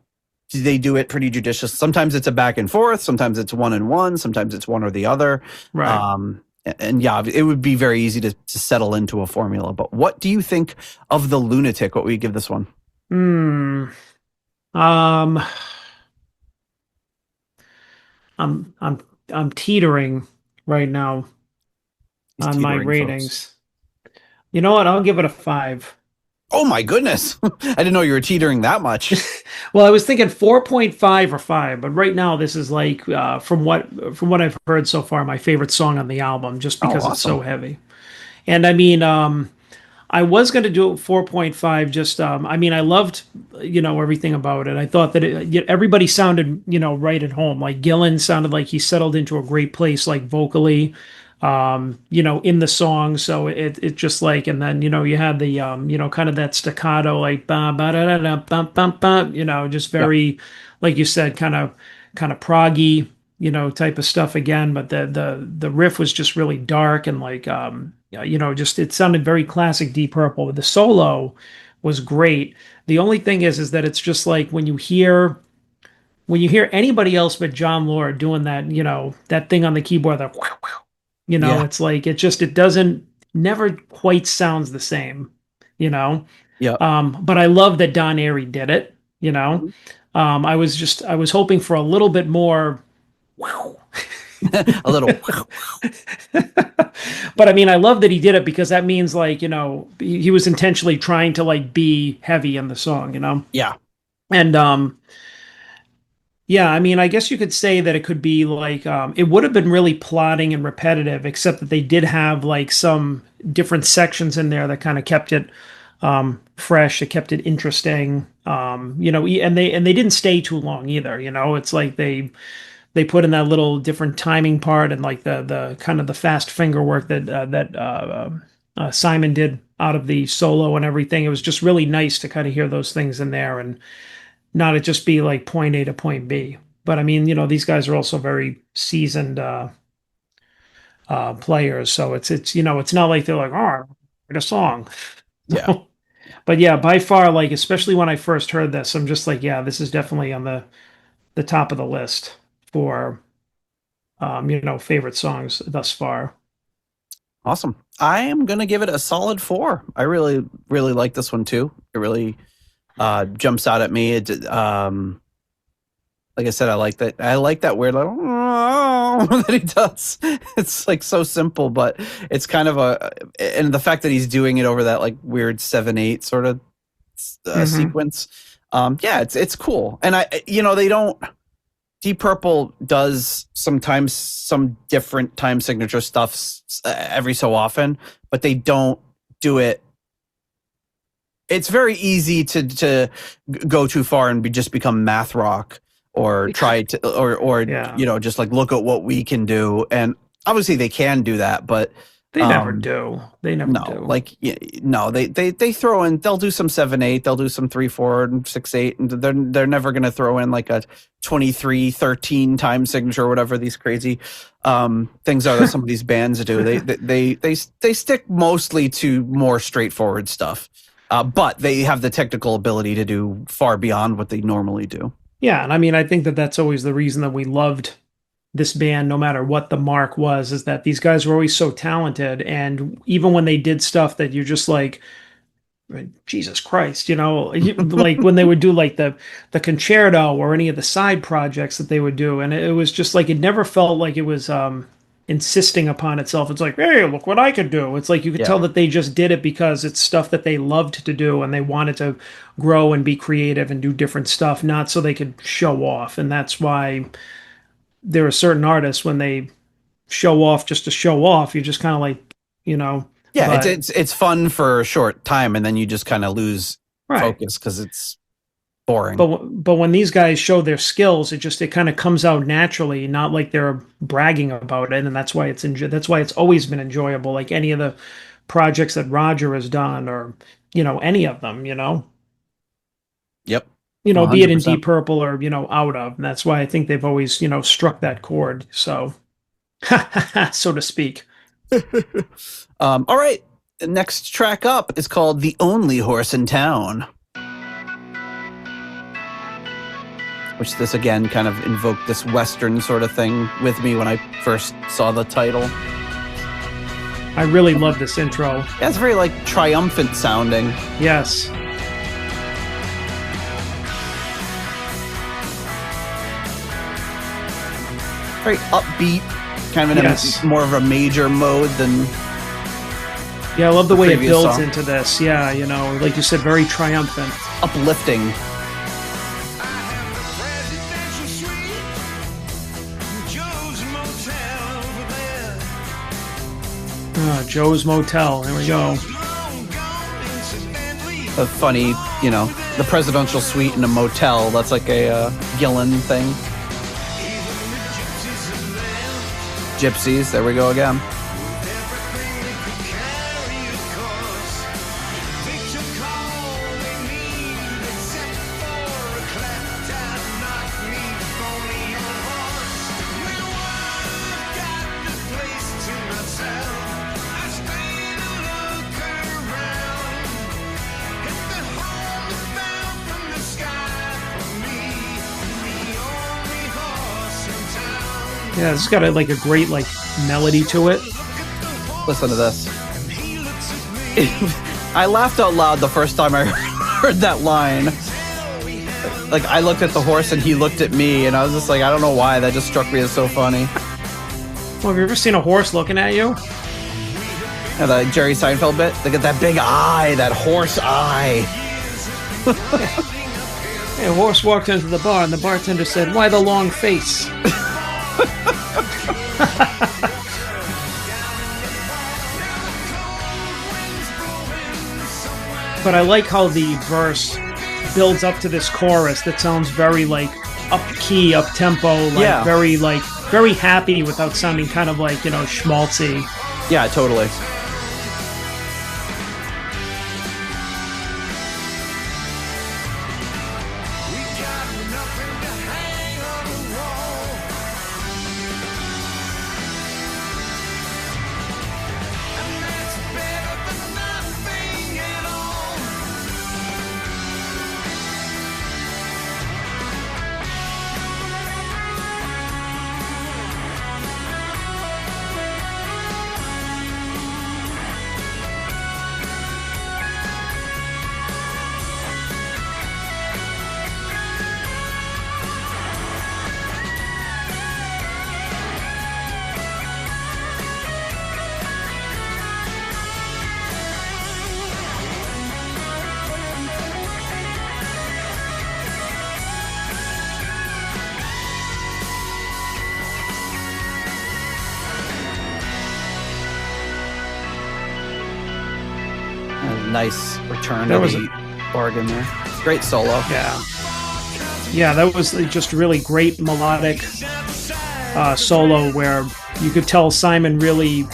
do it pretty judicious. Sometimes it's a back and forth. Sometimes it's one and one. Sometimes it's one or the other. Right. And yeah, it would be very easy to settle into a formula. But what do you think of The Lunatic? What would you give this one? I'm teetering right now on my ratings. Folks. You know what? I'll give it a 5. Oh my goodness. I didn't know you were teetering that much. Well, I was thinking 4.5 or 5, but right now this is like from what I've heard so far, my favorite song on the album, just because it's so heavy. And I mean, I was going to do it 4.5. Just I mean, I loved everything about it. I thought that everybody sounded right at home. Like Gillan sounded like he settled into a great place, like vocally. In the song. So it just like, and then, you had the, kind of that staccato, like, ba, ba, da, da, da, bum, bum, bum, just very, like you said, kind of proggy, type of stuff again. But the riff was just really dark and like, just, it sounded very classic Deep Purple. But the solo was great. The only thing is that it's just like when you hear anybody else but John Lord doing that, that thing on the keyboard, that wow, wow. It's like it doesn't never quite sounds the same, Yeah. But I love that Don Airey did it, I was hoping for a little bit more wow. A little But I mean, I love that he did it, because that means like, he was intentionally trying to like be heavy in the song, Yeah. And yeah, I mean, I guess you could say that it could be like, it would have been really plotting and repetitive, except that they did have like some different sections in there that kind of kept it fresh. It kept it interesting, and they didn't stay too long either. It's like they put in that little different timing part, and like the kind of the fast finger work that Simon did out of the solo and everything. It was just really nice to kind of hear those things in there, and not it just be like point A to point B. But I mean, these guys are also very seasoned players, so it's not like they're like, oh, write a song. Yeah. But yeah, by far, like, especially when I first heard this, I'm just like, yeah, this is definitely on the top of the list for favorite songs thus far. Awesome. I am gonna give it a solid 4. I really, really like this one too. It really jumps out at me. It like I said, I like that weird little that he does. It's like so simple, but it's kind of and the fact that he's doing it over that like weird 7/8 sort of sequence. Yeah, it's cool. And they don't. Deep Purple does sometimes some different time signature stuff every so often, but they don't do it. It's very easy to go too far and just become math rock, or try to, or just like look at what we can do. And obviously they can do that, but they never do. They never do. Like they throw in. They'll do some 7/8. They'll do some 3/4 and 6/8, and they're never going to throw in like a 23/13 time signature or whatever these crazy things are that some of these bands do. They stick mostly to more straightforward stuff. But they have the technical ability to do far beyond what they normally do. Yeah, and I mean, I think that that's always the reason that we loved this band, no matter what the mark was, is that these guys were always so talented. And even when they did stuff that you're just like, Jesus Christ, like when they would do like the concerto or any of the side projects that they would do. And it was just like, it never felt like it was insisting upon itself. It's like, hey, look what I could do. It's like you could tell that they just did it because it's stuff that they loved to do, and they wanted to grow and be creative and do different stuff, not so they could show off. And that's why there are certain artists, when they show off just to show off, you're just kind of like, Yeah, it's fun for a short time, and then you just kind of lose focus because it's boring. But when these guys show their skills, it kind of comes out naturally, not like they're bragging about it, and that's why it's always been enjoyable. Like any of the projects that Roger has done, or any of them, Yep. Be it in 100%. Deep Purple or out of. And that's why I think they've always struck that chord. So, so to speak. All right. The next track up is called "The Only Horse in Town," which this again kind of invoked this Western sort of thing with me when I first saw the title. I really love this intro. Yeah, it's very like triumphant sounding. Yes. Very upbeat, kind of in a more of a major mode than. Yeah, I love the way it builds song. into this. Yeah, like you said, very triumphant. Uplifting. Joe's Motel. There we go. A funny, the presidential suite in a motel. That's like a Gillen thing. Gypsies. There we go again. Yeah, it's got a great melody to it. Listen to this. I laughed out loud the first time I heard that line. Like, I looked at the horse and he looked at me, and I was just like, I don't know why. That just struck me as so funny. Well, have you ever seen a horse looking at you? Yeah, the Jerry Seinfeld bit. Look at that big eye, that horse eye. A horse walked into the bar, and the bartender said, "Why the long face?" But I like how the verse builds up to this chorus that sounds very up key, up tempo, very happy without sounding kind of schmaltzy. Yeah, totally. Nice return to the organ there. Great solo. Yeah, that was just really great melodic solo where you could tell Simon really,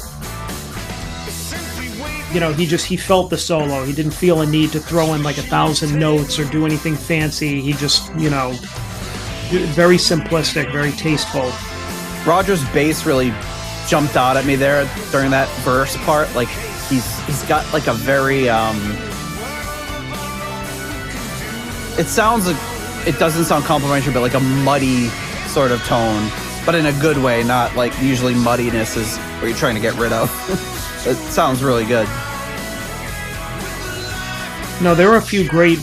he felt the solo. He didn't feel a need to throw in 1,000 notes or do anything fancy. He just, very simplistic, very tasteful. Roger's bass really jumped out at me there during that verse part. He's got a very it doesn't sound complimentary, but a muddy sort of tone, but in a good way, not usually muddiness is what you're trying to get rid of. It sounds really good. No, there are a few great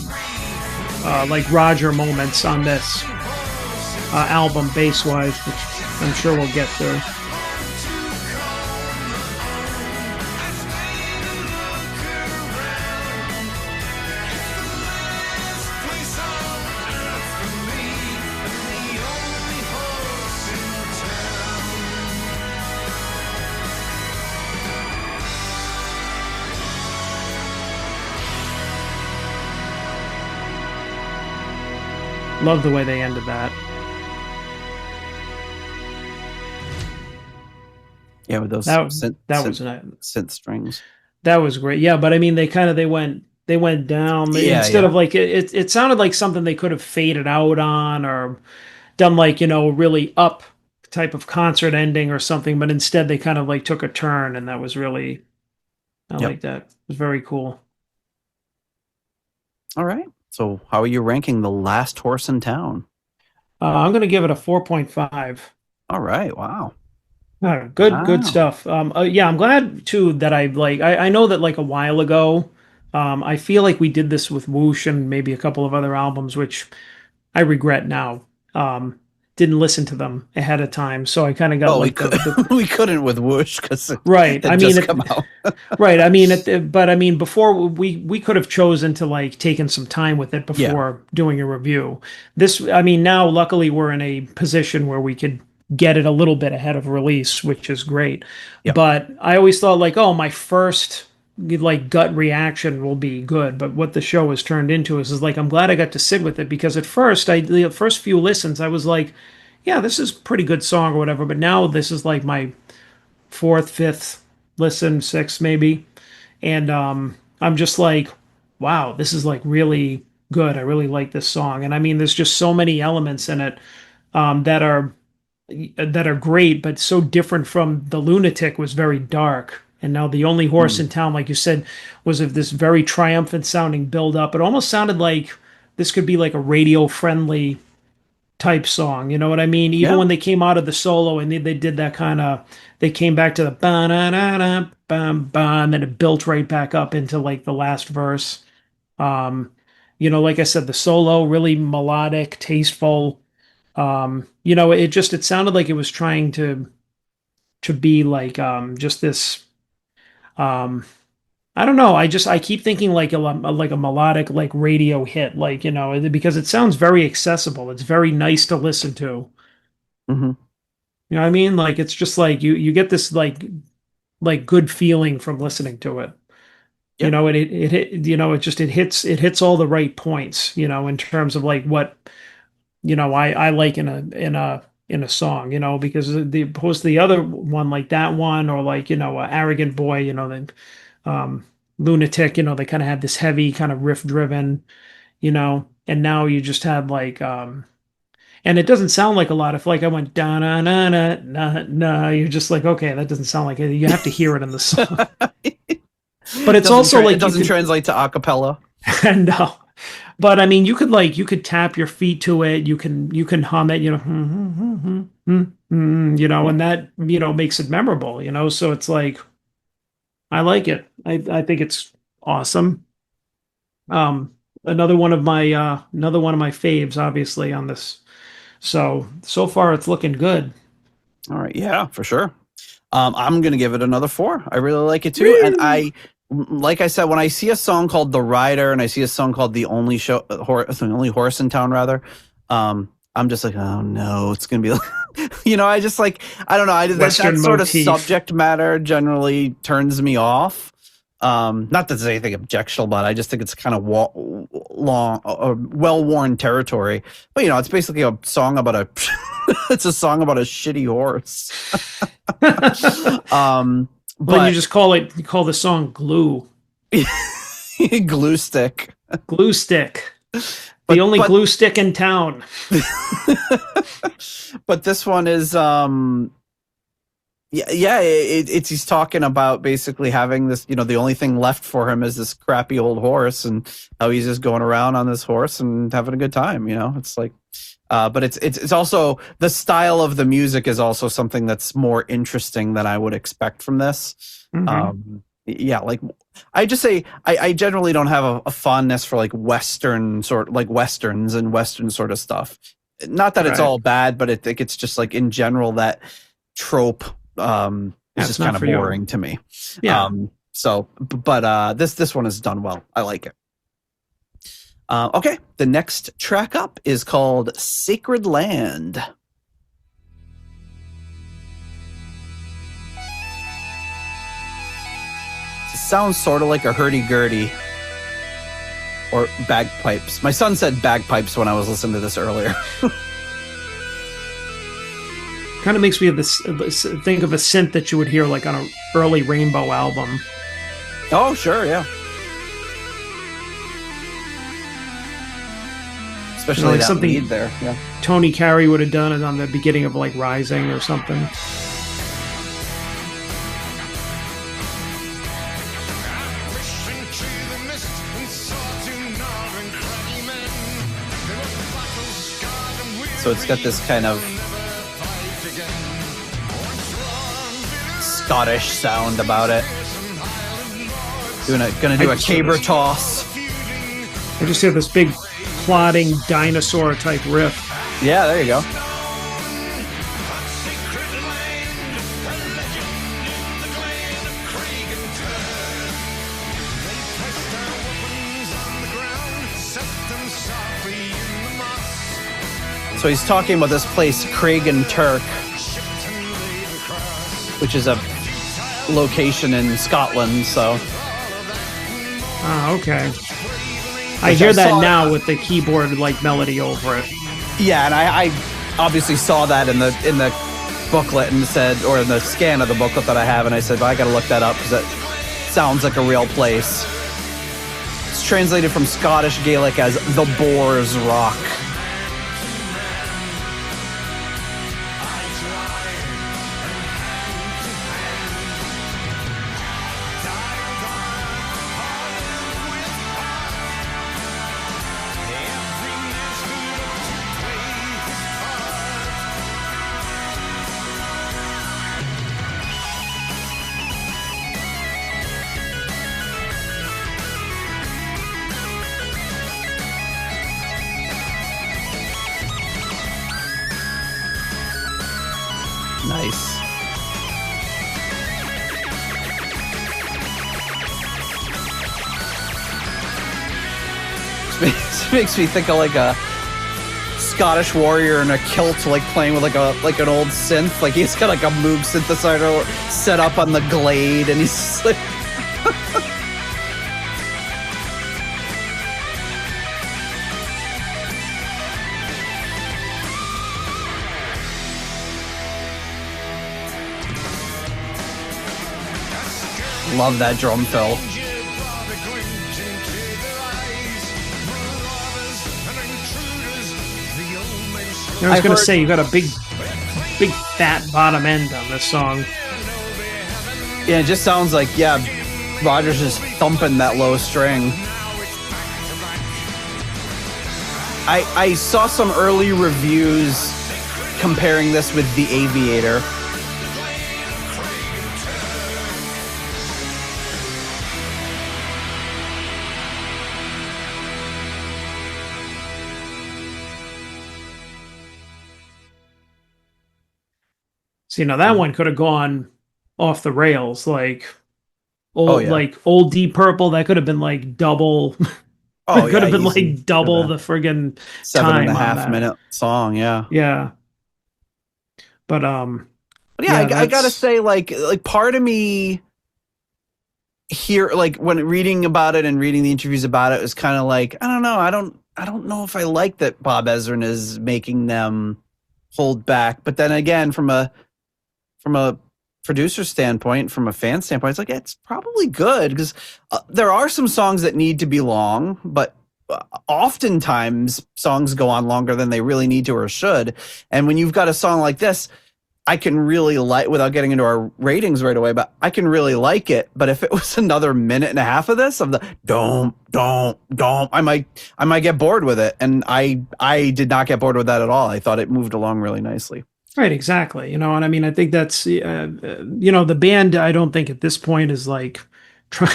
Roger moments on this album bass wise, which I'm sure we'll get through. Love the way they ended that. Yeah, with those That was nice. synth strings. That was great. Yeah, but I mean, they went down Yeah, instead yeah. of like it sounded like something they could have faded out on or done like, a really up type of concert ending or something, but instead they kind of like took a turn, and that was really, I Yep. like that. It was very cool. All right. So how are you ranking The Last Horse in Town? I'm going to give it a 4.5. All right. Wow. Good Wow. stuff. Yeah, I'm glad too that I know that like a while ago, I feel like we did this with Whoosh and maybe a couple of other albums, which I regret now. Um, didn't listen to them ahead of time, so I kind of got Well, like the we couldn't with Whoosh because it right. I had mean, just come out. right. I mean, but I mean, before we could have chosen to like taken some time with it Yeah. before doing a review. I mean, now luckily we're in a position where we could get it a little bit ahead of release, which is great. Yep. But I always thought like, oh, my first like gut reaction will be good. But what the show has turned into is like, I'm glad I got to sit with it, because at first, the first few listens, I was like, yeah, this is a pretty good song or whatever. But now this is like my fourth, fifth listen, sixth maybe, and I'm just like, wow, this is like really good. I really like this song, and I mean, there's just so many elements in it that are great, but so different from The Lunatic was very dark. And now The Only Horse in Town, like you said, was of this very triumphant sounding build up. It almost sounded like this could be like a radio friendly type song. You know what I mean? Even Yeah. when they came out of the solo and they did that kind of, they came back to the ba na na na bam bam, and then it built right back up into like the last verse. Um, like I said, the solo really melodic, tasteful. It sounded like it was trying to be like just this. Um, I don't know. I keep thinking like a melodic like radio hit, like because it sounds very accessible. It's very nice to listen to. Mm-hmm. You know what I mean? Like it's just like you get this like good feeling from listening to it. Yep. It hits all the right points, in terms of like what I like in a song, because the opposed to the other one, like that one, or like Arrogant Boy, the Lunatic, they kind of had this heavy kind of riff driven, and now you just had like and it doesn't sound like a lot. If like I went da na na na na na, you're just like, okay, that doesn't sound like it. You have to hear it in the song. But it's also like it doesn't translate to acapella. No. But I mean, you could tap your feet to it. You can hum it, and that makes it memorable. So it's like, I like it. I think it's awesome. Another one of my faves, obviously, on this. So far it's looking good. All right, yeah, for sure. I'm gonna give it another 4. I really like it too, and like I said, when I see a song called "The Rider" and I see a song called "The Only Horse in Town," rather, I'm just like, oh no, it's gonna be like, I just like, I don't know, that sort of subject matter generally turns me off. Not that there's anything objectionable, but I just think it's kind of long or well-worn territory. But it's basically a song about a it's a song about a shitty horse. But you just call the song Glue. Glue stick. Glue stick. The only glue stick in town. But this one is it's he's talking about basically having this, the only thing left for him is this crappy old horse, and how he's just going around on this horse and having a good time. It's like, but it's also the style of the music is also something that's more interesting than I would expect from this. Mm-hmm. Like I just say I generally don't have a fondness for like westerns and western sort of stuff. Not that it's all bad, but I think it's just like in general that trope is just kind of boring to me. Yeah. But this one is done well. I like it. Okay, the next track up is called "Sacred Land." It sounds sort of like a hurdy-gurdy, or bagpipes. My son said bagpipes when I was listening to this earlier. Kind of makes me think of a synth that you would hear like on an early Rainbow album. Oh, sure, yeah. Especially like that something lead there. Yeah. Tony Carey would have done it on the beginning of like Rising or something. So it's got this kind of Scottish sound about it. Gonna do a caber toss. I just hear this big plodding dinosaur type riff. Yeah, there you go. So he's talking about this place, Craig and Turk, which is a location in Scotland. So, okay. I hear that now with the keyboard like melody over it. Yeah, and I obviously saw that in the booklet and said, or in the scan of the booklet that I have, and I said, well, I got to look that up because it sounds like a real place. It's translated from Scottish Gaelic as the Boar's Rock. Nice. This makes me think of like a Scottish warrior in a kilt, like playing with like an old synth. Like he's got like a Moog synthesizer set up on the glade, and he's like. Love that drum fill. I was going to say, you got a big fat bottom end on this song. Yeah, it just sounds like, yeah, Roger's just thumping that low string. I saw some early reviews comparing this with The Aviator. See, now that one could have gone off the rails, like old, like old Deep Purple. That could have been like double. Oh, could have been like double the friggin' 7.5 minute song. Yeah, yeah. But yeah, I gotta say, like part of me here, like when reading about it and reading the interviews about it, was kind of like, I don't know, I don't know if I like that Bob Ezrin is making them hold back. But then again, from a producer standpoint, from a fan standpoint, it's like, it's probably good because there are some songs that need to be long, but oftentimes songs go on longer than they really need to or should. And when you've got a song like this, I can really like, without getting into our ratings right away, but I can really like it. But if it was another minute and a half of this, of the don't, I might get bored with it. And I did not get bored with that at all. I thought it moved along really nicely. Right, exactly. You know, and I mean, I think that's, you know, the band, I don't think at this point is like,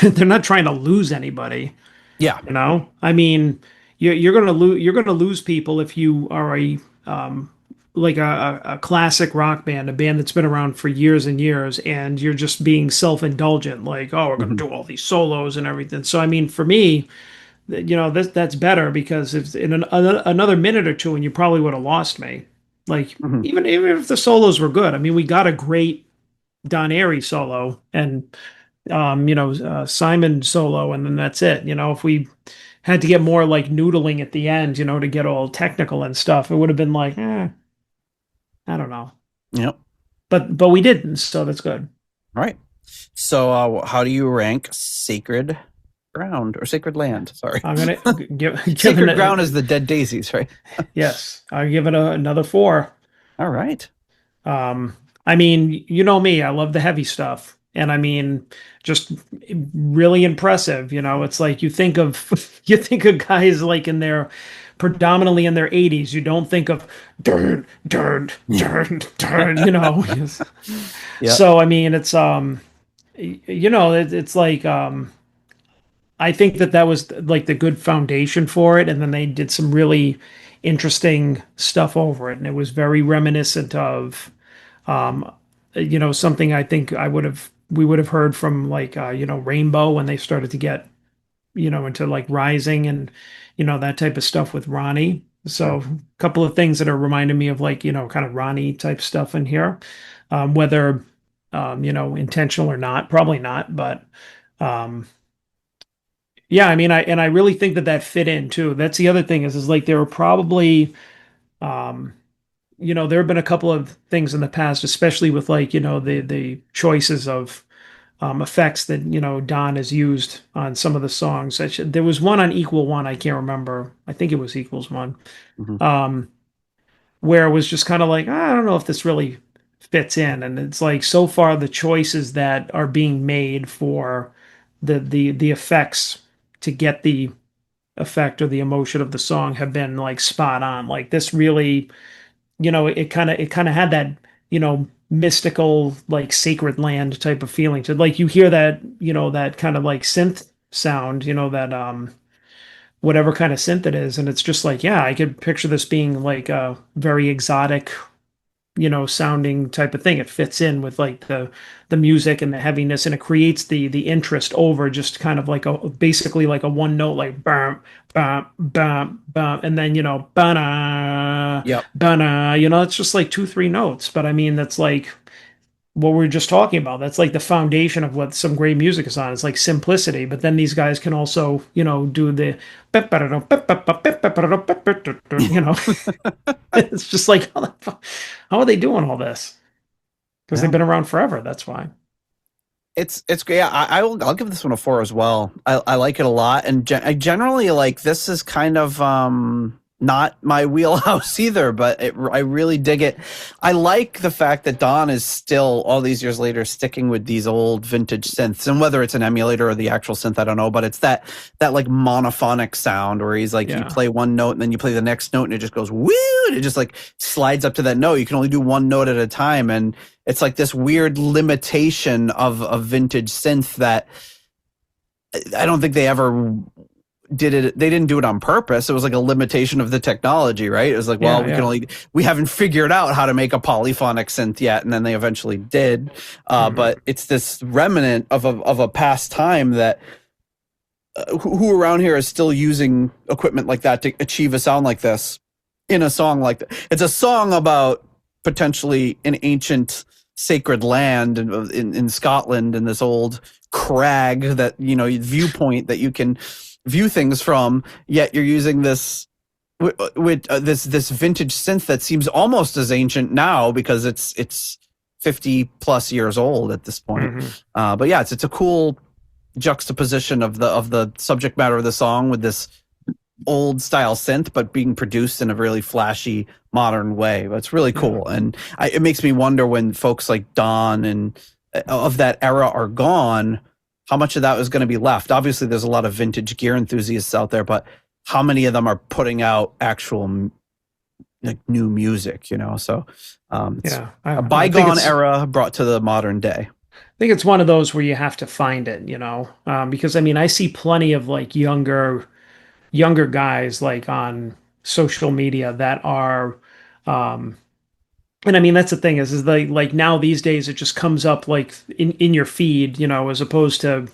they're not trying to lose anybody. Yeah. You know, I mean, you're going to lose people if you are like a classic rock band, a band that's been around for years and years, and you're just being self-indulgent, like, oh, we're going to do all these solos and everything. So, I mean, for me, you know, that's better because if in another minute or two, and you probably would have lost me. Like, even if the solos were good, I mean, we got a great Don Airey solo and, you know, Simon solo, and then that's it. You know, if we had to get more like noodling at the end, to get all technical and stuff, it would have been like, I don't know. Yep. But we didn't, so that's good. All right. So how do you rank Sacred Ground or Sacred Land? Sorry. I'm gonna give Sacred Ground is the Dead Daisies, right? Yes, I give it another 4. All right. I mean, you know me, I love the heavy stuff. And I mean, just really impressive. It's like you think of guys like predominantly in their 80s. You don't think of dun dun dun dun, Yep. So I mean, it's it's like I think that was like the good foundation for it, and then they did some really interesting stuff over it, and it was very reminiscent of something I think we would have heard from like Rainbow when they started to get into like Rising and that type of stuff with Ronnie. So a couple of things that are reminding me of like kind of Ronnie type stuff in here, whether intentional or not, probably not, but yeah, I mean, I really think that fit in too. That's the other thing is like there were probably there have been a couple of things in the past, especially with like the choices of effects that Don has used on some of the songs. There was one on Equal One, I can't remember. I think it was Equals One, where it was just kind of like, I don't know if this really fits in. And it's like so far the choices that are being made for the effects to get the effect or the emotion of the song have been like spot on. Like this really, it kind of had that mystical like sacred land type of feeling to like you hear that that kind of like synth sound that whatever kind of synth it is, and it's just like, yeah, I could picture this being like a very exotic sounding type of thing. It fits in with like the music and the heaviness, and it creates the interest over just kind of like basically like a one note, like bam bam bam bam, and then bana bana, it's just like 2-3 notes, but I mean that's like what we were just talking about. That's like the foundation of what some great music is on. It's like simplicity, but then these guys can also do the it's just like how are they doing all this? Because they've been around forever. That's why. It's great. Yeah, I'll give this one a 4 as well. I like it a lot, and I generally like this is kind of not my wheelhouse either, but I really dig it. I like the fact that Don is still all these years later sticking with these old vintage synths, and whether it's an emulator or the actual synth, I don't know, but it's that like monophonic sound where he's like, you play one note and then you play the next note and it just goes woo, and it just like slides up to that note. You can only do one note at a time, and it's like this weird limitation of vintage synth that I don't think they ever did it. They didn't do it on purpose. It was like a limitation of the technology, right? It was like, well, we haven't figured out how to make a polyphonic synth yet, and then they eventually did. But it's this remnant of a past time that who around here is still using equipment like that to achieve a sound like this in a song like that. It's a song about potentially an ancient sacred land in Scotland, and this old crag that viewpoint that you can view things from, yet you're using this with this vintage synth that seems almost as ancient now because it's 50 plus years old at this point. But yeah, it's a cool juxtaposition of the subject matter of the song with this old style synth, but being produced in a really flashy modern way. But it's really cool, and it makes me wonder when folks like Don and of that era are gone, how much of that is going to be left? Obviously, there's a lot of vintage gear enthusiasts out there, but how many of them are putting out actual like new music? So it's a bygone era brought to the modern day. I think it's one of those where you have to find it, because I mean, I see plenty of like younger guys like on social media that are, and I mean, that's the thing is like now these days it just comes up like in your feed, as opposed to,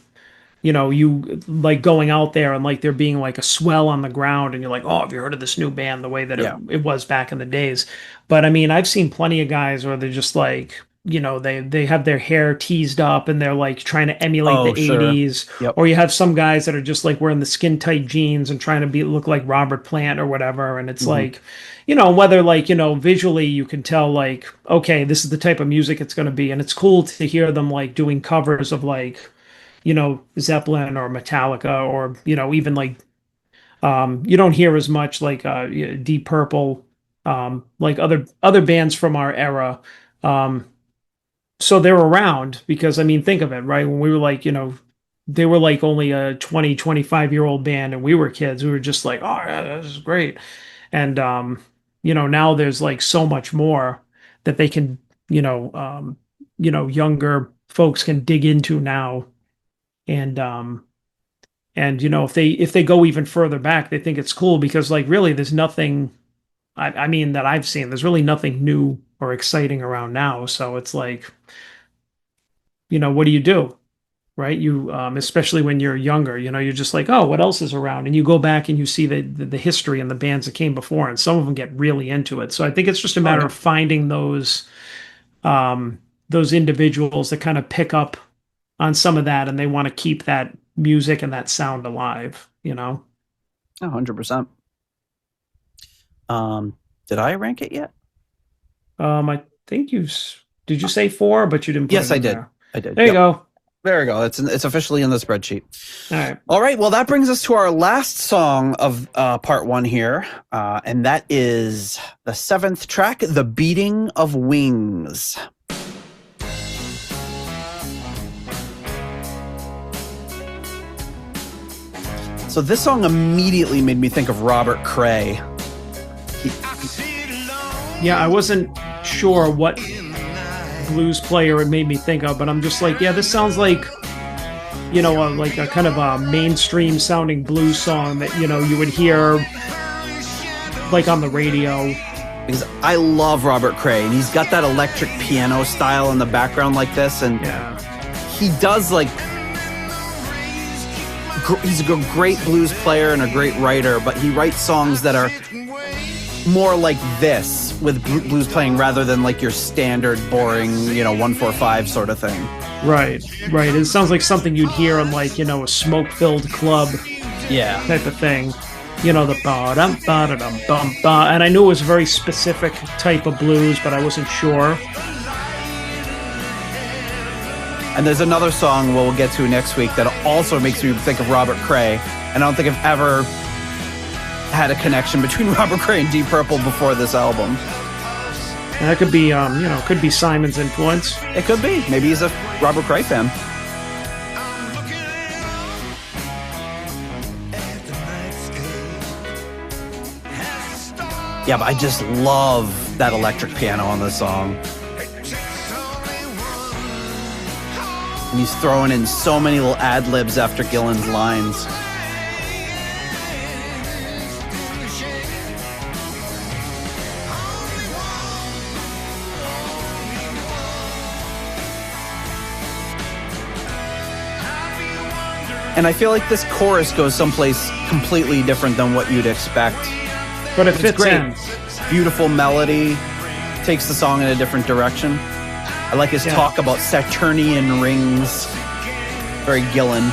you like going out there and like there being like a swell on the ground and you're like, oh, have you heard of this new band? The way that it was back in the days. But I mean, I've seen plenty of guys where they're just like, they have their hair teased up and they're like trying to emulate the sure. 80s. Yep. Or you have some guys that are just like wearing the skin tight jeans and trying to look like Robert Plant or whatever. And it's like, whether like, visually you can tell like, okay, this is the type of music it's going to be. And it's cool to hear them like doing covers of like, Zeppelin or Metallica or, even like, you don't hear as much like Deep Purple, like other bands from our era. So they're around because, I mean, think of it, right? When we were like, they were like only a 20, 25-year-old band and we were kids. We were just like, oh, yeah, this is great. And, now there's like so much more that they can, younger folks can dig into now. And if they go even further back, they think it's cool because like really there's nothing, I mean, that I've seen, there's really nothing new or exciting around now. So it's like, what do you do? Right? You, especially when you're younger, you're just like, oh, what else is around? And you go back and you see the history and the bands that came before, and some of them get really into it. So I think it's just a matter of finding those individuals that kind of pick up on some of that, and they want to keep that music and that sound alive, 100%. Did I rank it yet? I think did you say 4, but you didn't put Yes, it I in did. there. I did. There you go. There we go. It's officially in the spreadsheet. All right. All right. Well, that brings us to our last song of part 1 here. And that is the 7th track, The Beating of Wings. So this song immediately made me think of Robert Cray. Yeah, I wasn't sure what blues player it made me think of, but I'm just like, yeah, this sounds like, like a kind of a mainstream sounding blues song that, you would hear like on the radio. Because I love Robert Cray, and he's got that electric piano style in the background like this, and he does like, he's a great blues player and a great writer, but he writes songs that are more like this with blues playing rather than like your standard boring, 1-4-5 sort of thing. Right. It sounds like something you'd hear in like, a smoke-filled club type of thing. The ba-dum, ba-da-dum, bum, ba. And I knew it was a very specific type of blues, but I wasn't sure. And there's another song we'll get to next week that also makes me think of Robert Cray. And I don't think I've ever had a connection between Robert Cray and Deep Purple before this album. And that could be, could be Simon's influence. It could be. Maybe he's a Robert Cray fan. Yeah, but I just love that electric piano on this song. And he's throwing in so many little ad-libs after Gillan's lines. And I feel like this chorus goes someplace completely different than what you'd expect. But it fits great. in. Beautiful melody, takes the song in a different direction. I like his talk about Saturnian rings. Very Gillan.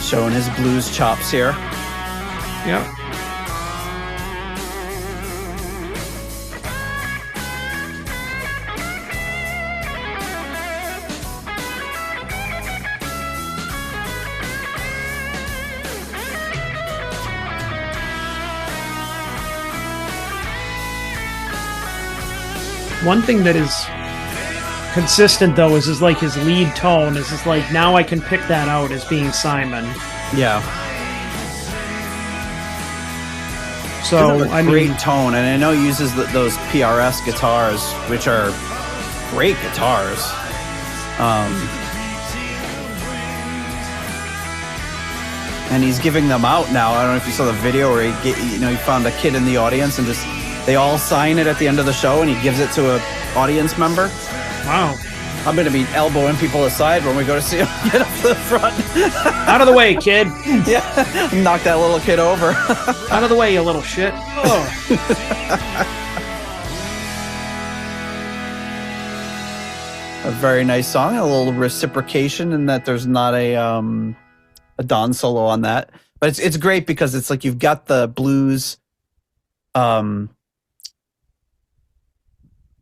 Showing his blues chops here. Yep. One thing that is consistent though is like his lead tone is just like, now I can pick that out as being Simon. Yeah. So I mean, great tone, and I know he uses those PRS guitars, which are great guitars. And he's giving them out now. I don't know if you saw the video where he found a kid in the audience and just they all sign it at the end of the show, and he gives it to a audience member. Wow. I'm going to be elbowing people aside when we go to see him get up to the front. Out of the way, kid. Yeah, knock that little kid over. Out of the way, you little shit. Oh. A very nice song, a little reciprocation in that there's not a Don solo on that, but it's great because it's like you've got the blues,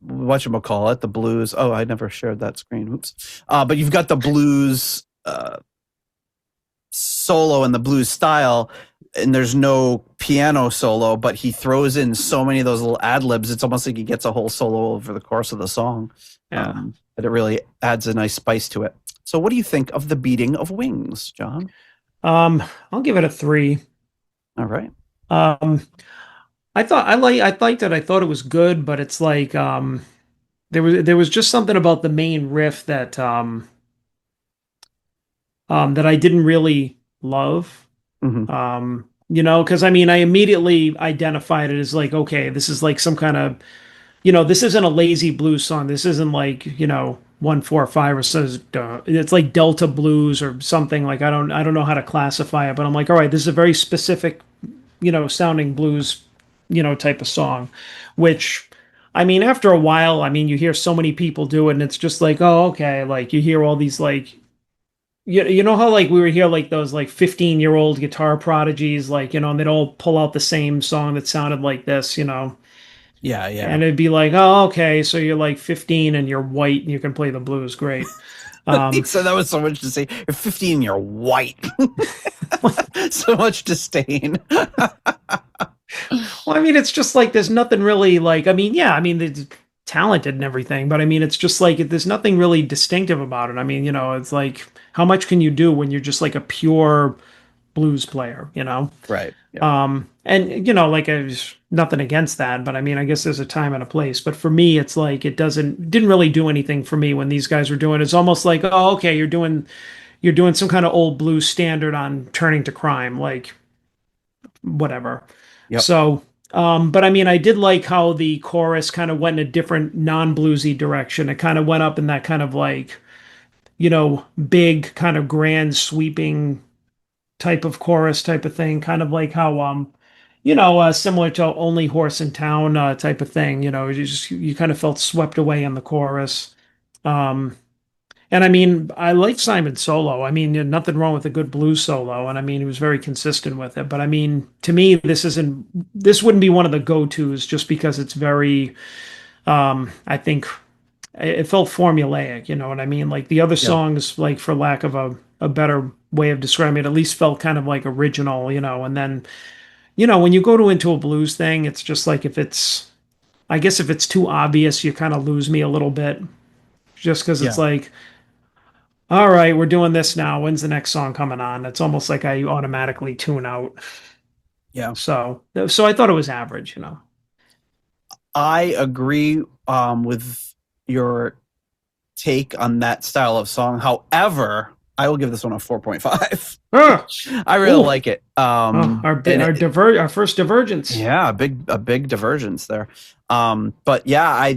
whatchamacallit, the blues. Oh, I never shared that screen. Oops. But you've got the blues solo and the blues style, and there's no piano solo, but he throws in so many of those little ad libs. It's almost like he gets a whole solo over the course of the song. Yeah. But it really adds a nice spice to it. So what do you think of The Beating of Wings, John? I'll give it a 3. All right. I liked it. I thought it was good, but it's like there was just something about the main riff that that I didn't really love. Mm-hmm. Because I mean, I immediately identified it as like, okay, this is like some kind of, this isn't a lazy blues song. This isn't like 1-4-5 or so. It's like Delta blues or something. Like I don't know how to classify it, but I'm like, all right, this is a very specific, sounding blues, type of song, which, I mean, after a while, I mean, you hear so many people do it, and it's just like, oh, okay, like you hear all these like, you know how like we were here like those like 15-year-old guitar prodigies, like and they'd all pull out the same song that sounded like this, Yeah. And it'd be like, oh, okay, so you're like 15 and you're white and you can play the blues. Great. So that was so much to say. You're 15 and you're white. So much disdain. Well, I mean, it's just like there's nothing really like, I mean, yeah, I mean, they're talented and everything, but I mean, it's just like there's nothing really distinctive about it. I mean, it's like, how much can you do when you're just like a pure blues player, Right. Yeah. And like there's nothing against that, but I mean, I guess there's a time and a place. But for me, it's like didn't really do anything for me when these guys were doing it. It's almost like, oh, okay, you're doing some kind of old blues standard on Turning to Crime, like whatever. Yep. So, but I mean, I did like how the chorus kind of went in a different non-bluesy direction. It kind of went up in that kind of like, big kind of grand sweeping type of chorus type of thing, kind of like how similar to Only Horse in Town type of thing. You kind of felt swept away in the chorus. And I mean, I like Simon's solo. I mean, nothing wrong with a good blues solo, and I mean, he was very consistent with it. But I mean, to me, this wouldn't be one of the go-tos just because it's very, I think it felt formulaic. You know what I mean? Like the other songs, like for lack of a better way of describing it, at least felt kind of like original. And then, when you go into a blues thing, it's just like I guess if it's too obvious, you kind of lose me a little bit, just because it's like, all right, we're doing this now. When's the next song coming on? It's almost like I automatically tune out. Yeah. So I thought it was average, I agree with your take on that style of song. However, I will give this one a 4.5. I really like it. Our first divergence. Yeah, a big divergence there. But yeah,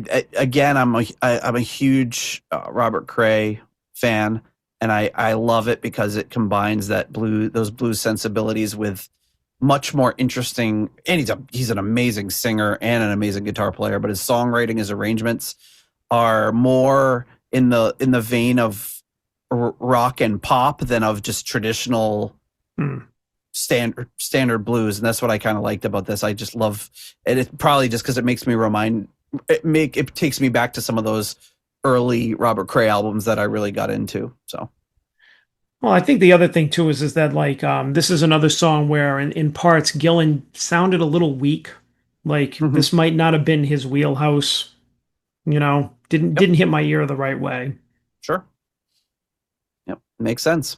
I'm a huge Robert Cray fan, and I love it because it combines those blues sensibilities with much more interesting. And he's an amazing singer and an amazing guitar player, but his songwriting, his arrangements are more in the vein of rock and pop than of just traditional standard blues, and that's what I kind of liked about this. I just love it. It's probably just because it makes me it takes me back to some of those early Robert Cray albums that I really got into. So, well, I think the other thing too is that like this is another song where in parts Gillan sounded a little weak. Like this might not have been his wheelhouse. Didn't hit my ear the right way. Sure. Yep, makes sense.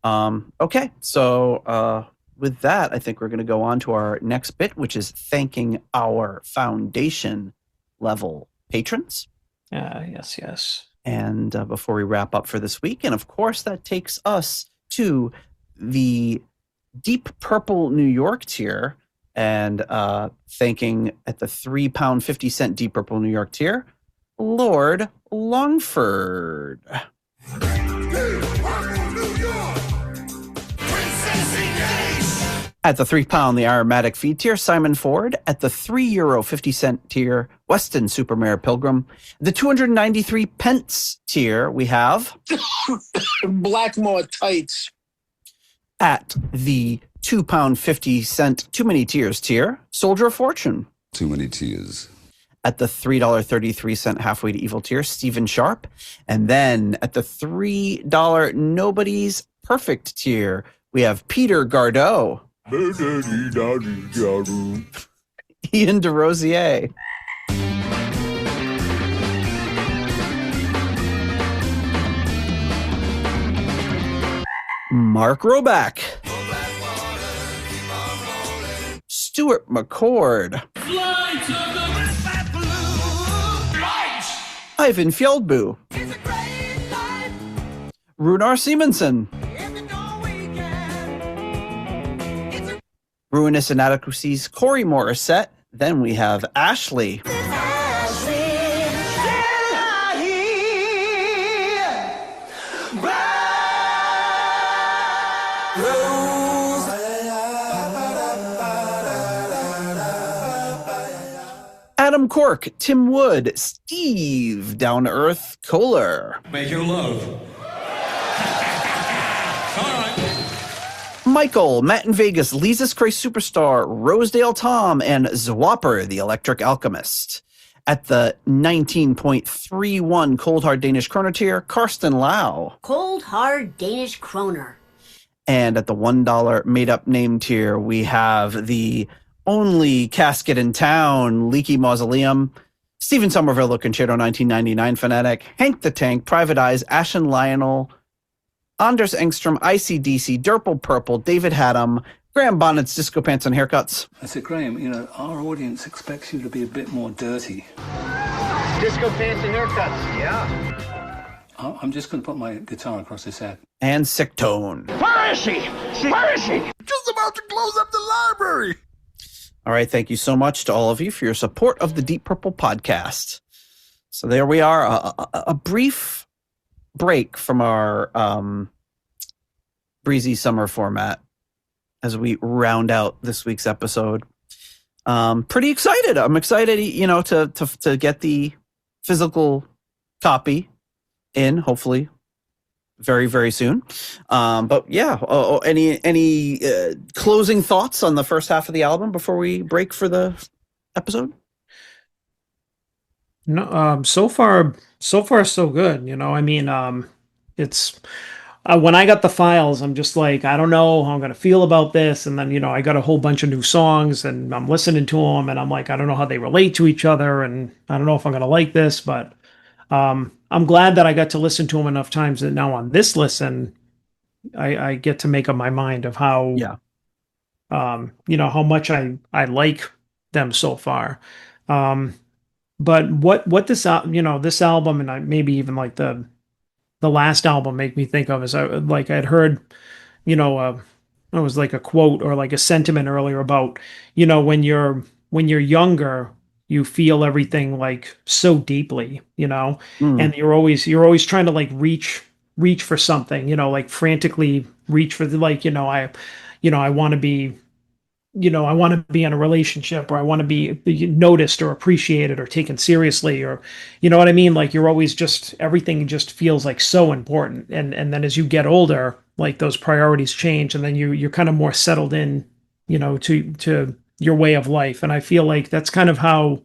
Okay, so with that, I think we're going to go on to our next bit, which is thanking our foundation level patrons. Yes. And before we wrap up for this week, and of course, that takes us to the Deep Purple New York tier, and thanking at the £3.50 Deep Purple New York tier, Lord Longford. At the £3 the Aromatic Feed tier, Simon Ford. At the €3.50 tier, Weston Supermare Pilgrim. The 293 pence tier, we have Blackmore Tights. At the £2.50 Too Many Tears tier, Soldier of Fortune. Too many tears. At the $3.33 Halfway to Evil tier, Stephen Sharp. And then at the $3 Nobody's Perfect tier, we have Peter Gardot. Ian DeRosier. Mark Roback. Stuart McCord. Ivan Fjeldbu. Runar Simonson. Ruinous Inadequacies, Corey Morissette. Then we have Ashley. Adam Cork, Tim Wood, Steve Down to Earth Kohler. Make your love. Michael, Matt in Vegas, Lisa's Christ Superstar, Rosedale Tom, and Zwapper, the Electric Alchemist. At the 19.31 Cold Hard Danish Kroner tier, Karsten Lau. Cold Hard Danish Kroner. And at the $1 made-up name tier, we have the only casket in town, Leaky Mausoleum, Stephen Somerville, the Concerto 1999 Fanatic, Hank the Tank, Private Eyes, Ashen Lionel, Anders Engstrom, ICDC, Durple Purple, David Haddam, Graham Bonnet's Disco Pants and Haircuts. I said, Graham, you know, our audience expects you to be a bit more dirty. Disco Pants and Haircuts, yeah. I'm just going to put my guitar across his head. And Sick Tone. Where is she? Where is she? Just about to close up the library. All right, thank you so much to all of you for your support of the Deep Purple podcast. So there we are, a brief break from our breezy summer format as we round out this week's episode. Pretty excited. I'm excited, you know, to get the physical copy in, hopefully very, very soon. But yeah, any closing thoughts on the first half of the album before we break for the episode? No, so far so good. You know, I mean, it's when I got the files, I'm just like, I don't know how I'm gonna feel about this. And then, you know, I got a whole bunch of new songs, and I'm listening to them, and I'm like, I don't know how they relate to each other, and I don't know if I'm gonna like this, but I'm glad that I got to listen to them enough times that now on this listen, I get to make up my mind of how, you know, how much I like them so far. But what this, you know, this album, and maybe even like the last album make me think of is I'd heard, you know, it was like a quote or like a sentiment earlier about, you know, when you're younger, you feel everything like so deeply, you know, and you're always trying to like reach for something, you know, like frantically reach for the, like, I want to be, you know, I want to be in a relationship, or I want to be noticed or appreciated or taken seriously, or, you know what I mean? Like you're always just, everything just feels like so important. And then as you get older, like those priorities change, and then you're kind of more settled in, you know, to your way of life. And I feel like that's kind of how,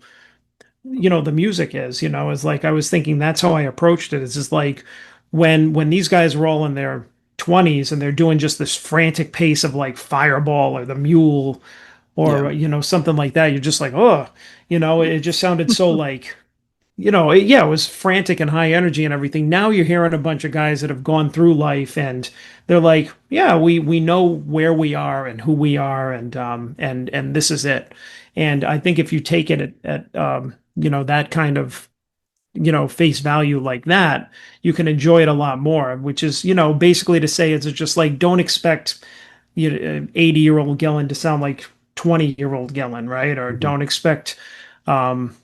you know, the music is, you know, is like, I was thinking that's how I approached it. It's just like when these guys were all in their 20s and they're doing just this frantic pace of like Fireball or The Mule or, you know, something like that. You're just like, oh, you know, it just sounded so like, it was frantic and high energy and everything. Now you're hearing a bunch of guys that have gone through life and they're like, yeah, we know where we are and who we are and this is it. And I think if you take it at that kind of face value like that, you can enjoy it a lot more, which is, basically to say it's just like, don't expect 80-year-old Gillan to sound like 20-year-old Gillan, right? Or don't expect, even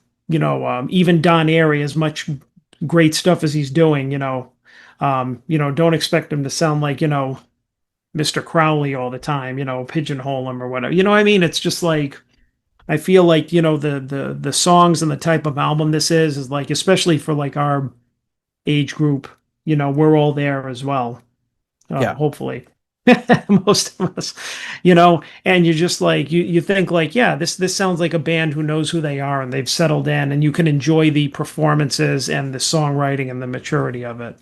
Don Airey, as much great stuff as he's doing, don't expect him to sound like, Mr. Crowley all the time, pigeonhole him or whatever. You know what I mean? It's just like, I feel like, the songs and the type of album this is like, especially for like our age group, we're all there as well. Hopefully. Most of us, and you're just like, you think like, yeah, this sounds like a band who knows who they are and they've settled in, and you can enjoy the performances and the songwriting and the maturity of it.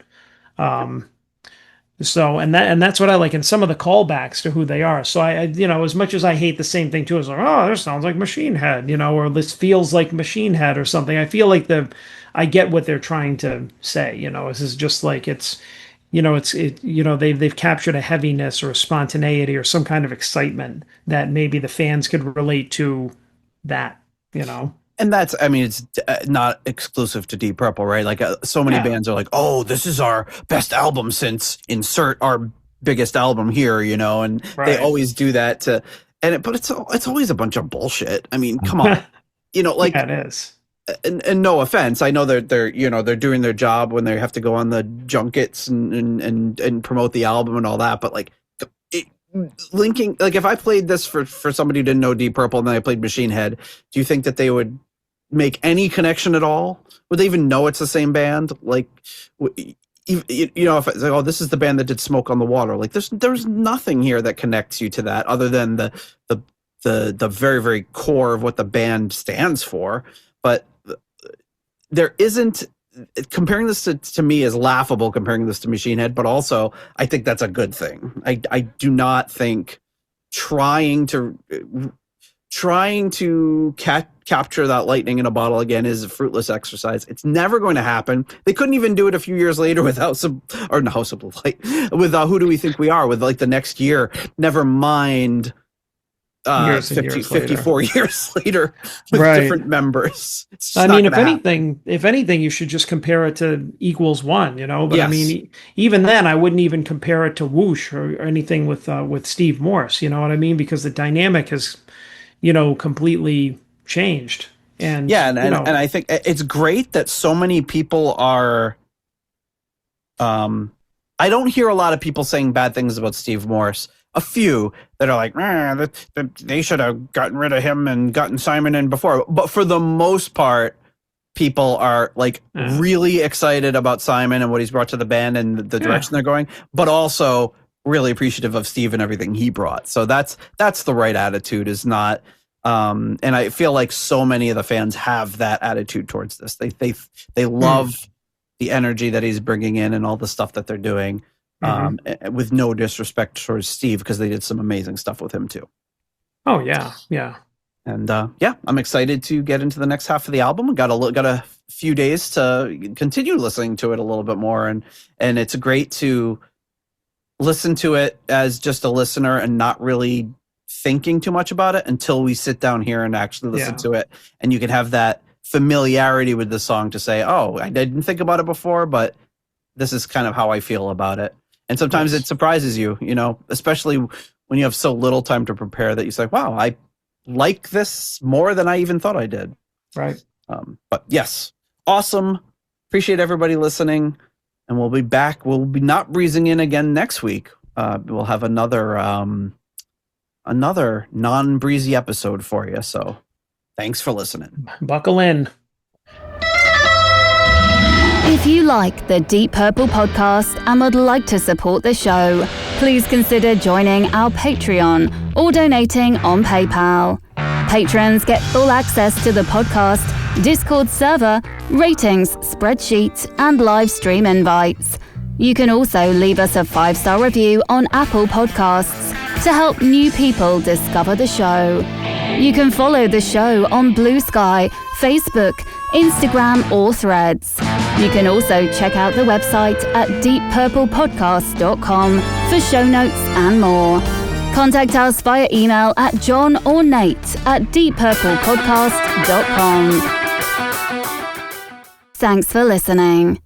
So, and that's what I like, and some of the callbacks to who they are. So I as much as I hate the same thing too, it's like, oh, this sounds like Machine Head, or this feels like Machine Head or something. I feel like I get what they're trying to say. This is just like they've captured a heaviness or a spontaneity or some kind of excitement that maybe the fans could relate to that. And that's, I mean, it's not exclusive to Deep Purple, right? Like so many bands are like, oh, this is our best album since insert our biggest album here, and they always do that but it's always a bunch of bullshit. I mean, come on, like yeah, it is. And no offense, I know they're they're doing their job when they have to go on the junkets and promote the album and all that, but like linking, like if I played this for somebody who didn't know Deep Purple and then I played Machine Head, do you think that they would make any connection at all? Would they even know it's the same band? Like, if it's like, oh, this is the band that did Smoke on the Water. Like, there's nothing here that connects you to that other than the very, very core of what the band stands for. But there isn't. Comparing this to me is laughable, comparing this to Machine Head, but also I think that's a good thing. I do not think trying to capture that lightning in a bottle again is a fruitless exercise. It's never going to happen. They couldn't even do it a few years later with House of Light, with Who Do We Think We Are, with like the next year, never mind 54 years later with different members. I mean, if anything, you should just compare it to Equals One, But yes. I mean, even then, I wouldn't even compare it to Whoosh or anything with Steve Morse. You know what I mean? Because the dynamic has, completely changed. And and I think it's great that so many people are. I don't hear a lot of people saying bad things about Steve Morse. A few that are like, they should have gotten rid of him and gotten Simon in before. But for the most part, people are like really excited about Simon and what he's brought to the band and the direction they're going, but also really appreciative of Steve and everything he brought. So that's the right attitude, is not. And I feel like so many of the fans have that attitude towards this. They love the energy that he's bringing in and all the stuff that they're doing. With no disrespect towards Steve, because they did some amazing stuff with him too. Oh yeah. And I'm excited to get into the next half of the album. Got a few days to continue listening to it a little bit more, and it's great to listen to it as just a listener and not really thinking too much about it until we sit down here and actually listen to it, and you can have that familiarity with the song to say, oh, I didn't think about it before, but this is kind of how I feel about it. And sometimes it surprises you, especially when you have so little time to prepare, that you say, wow, I like this more than I even thought I did. Right. But yes, awesome. Appreciate everybody listening. And we'll be back. We'll be not breezing in again next week. We'll have another non-breezy episode for you. So thanks for listening. Buckle in. If you like the Deep Purple podcast and would like to support the show, please consider joining our Patreon or donating on PayPal. Patrons get full access to the podcast, Discord server, ratings, spreadsheets, and live stream invites. You can also leave us a 5-star review on Apple Podcasts to help new people discover the show. You can follow the show on Blue Sky, Facebook, Instagram, or Threads. You can also check out the website at deeppurplepodcast.com for show notes and more. Contact us via email at John or Nate at deeppurplepodcast.com. Thanks for listening.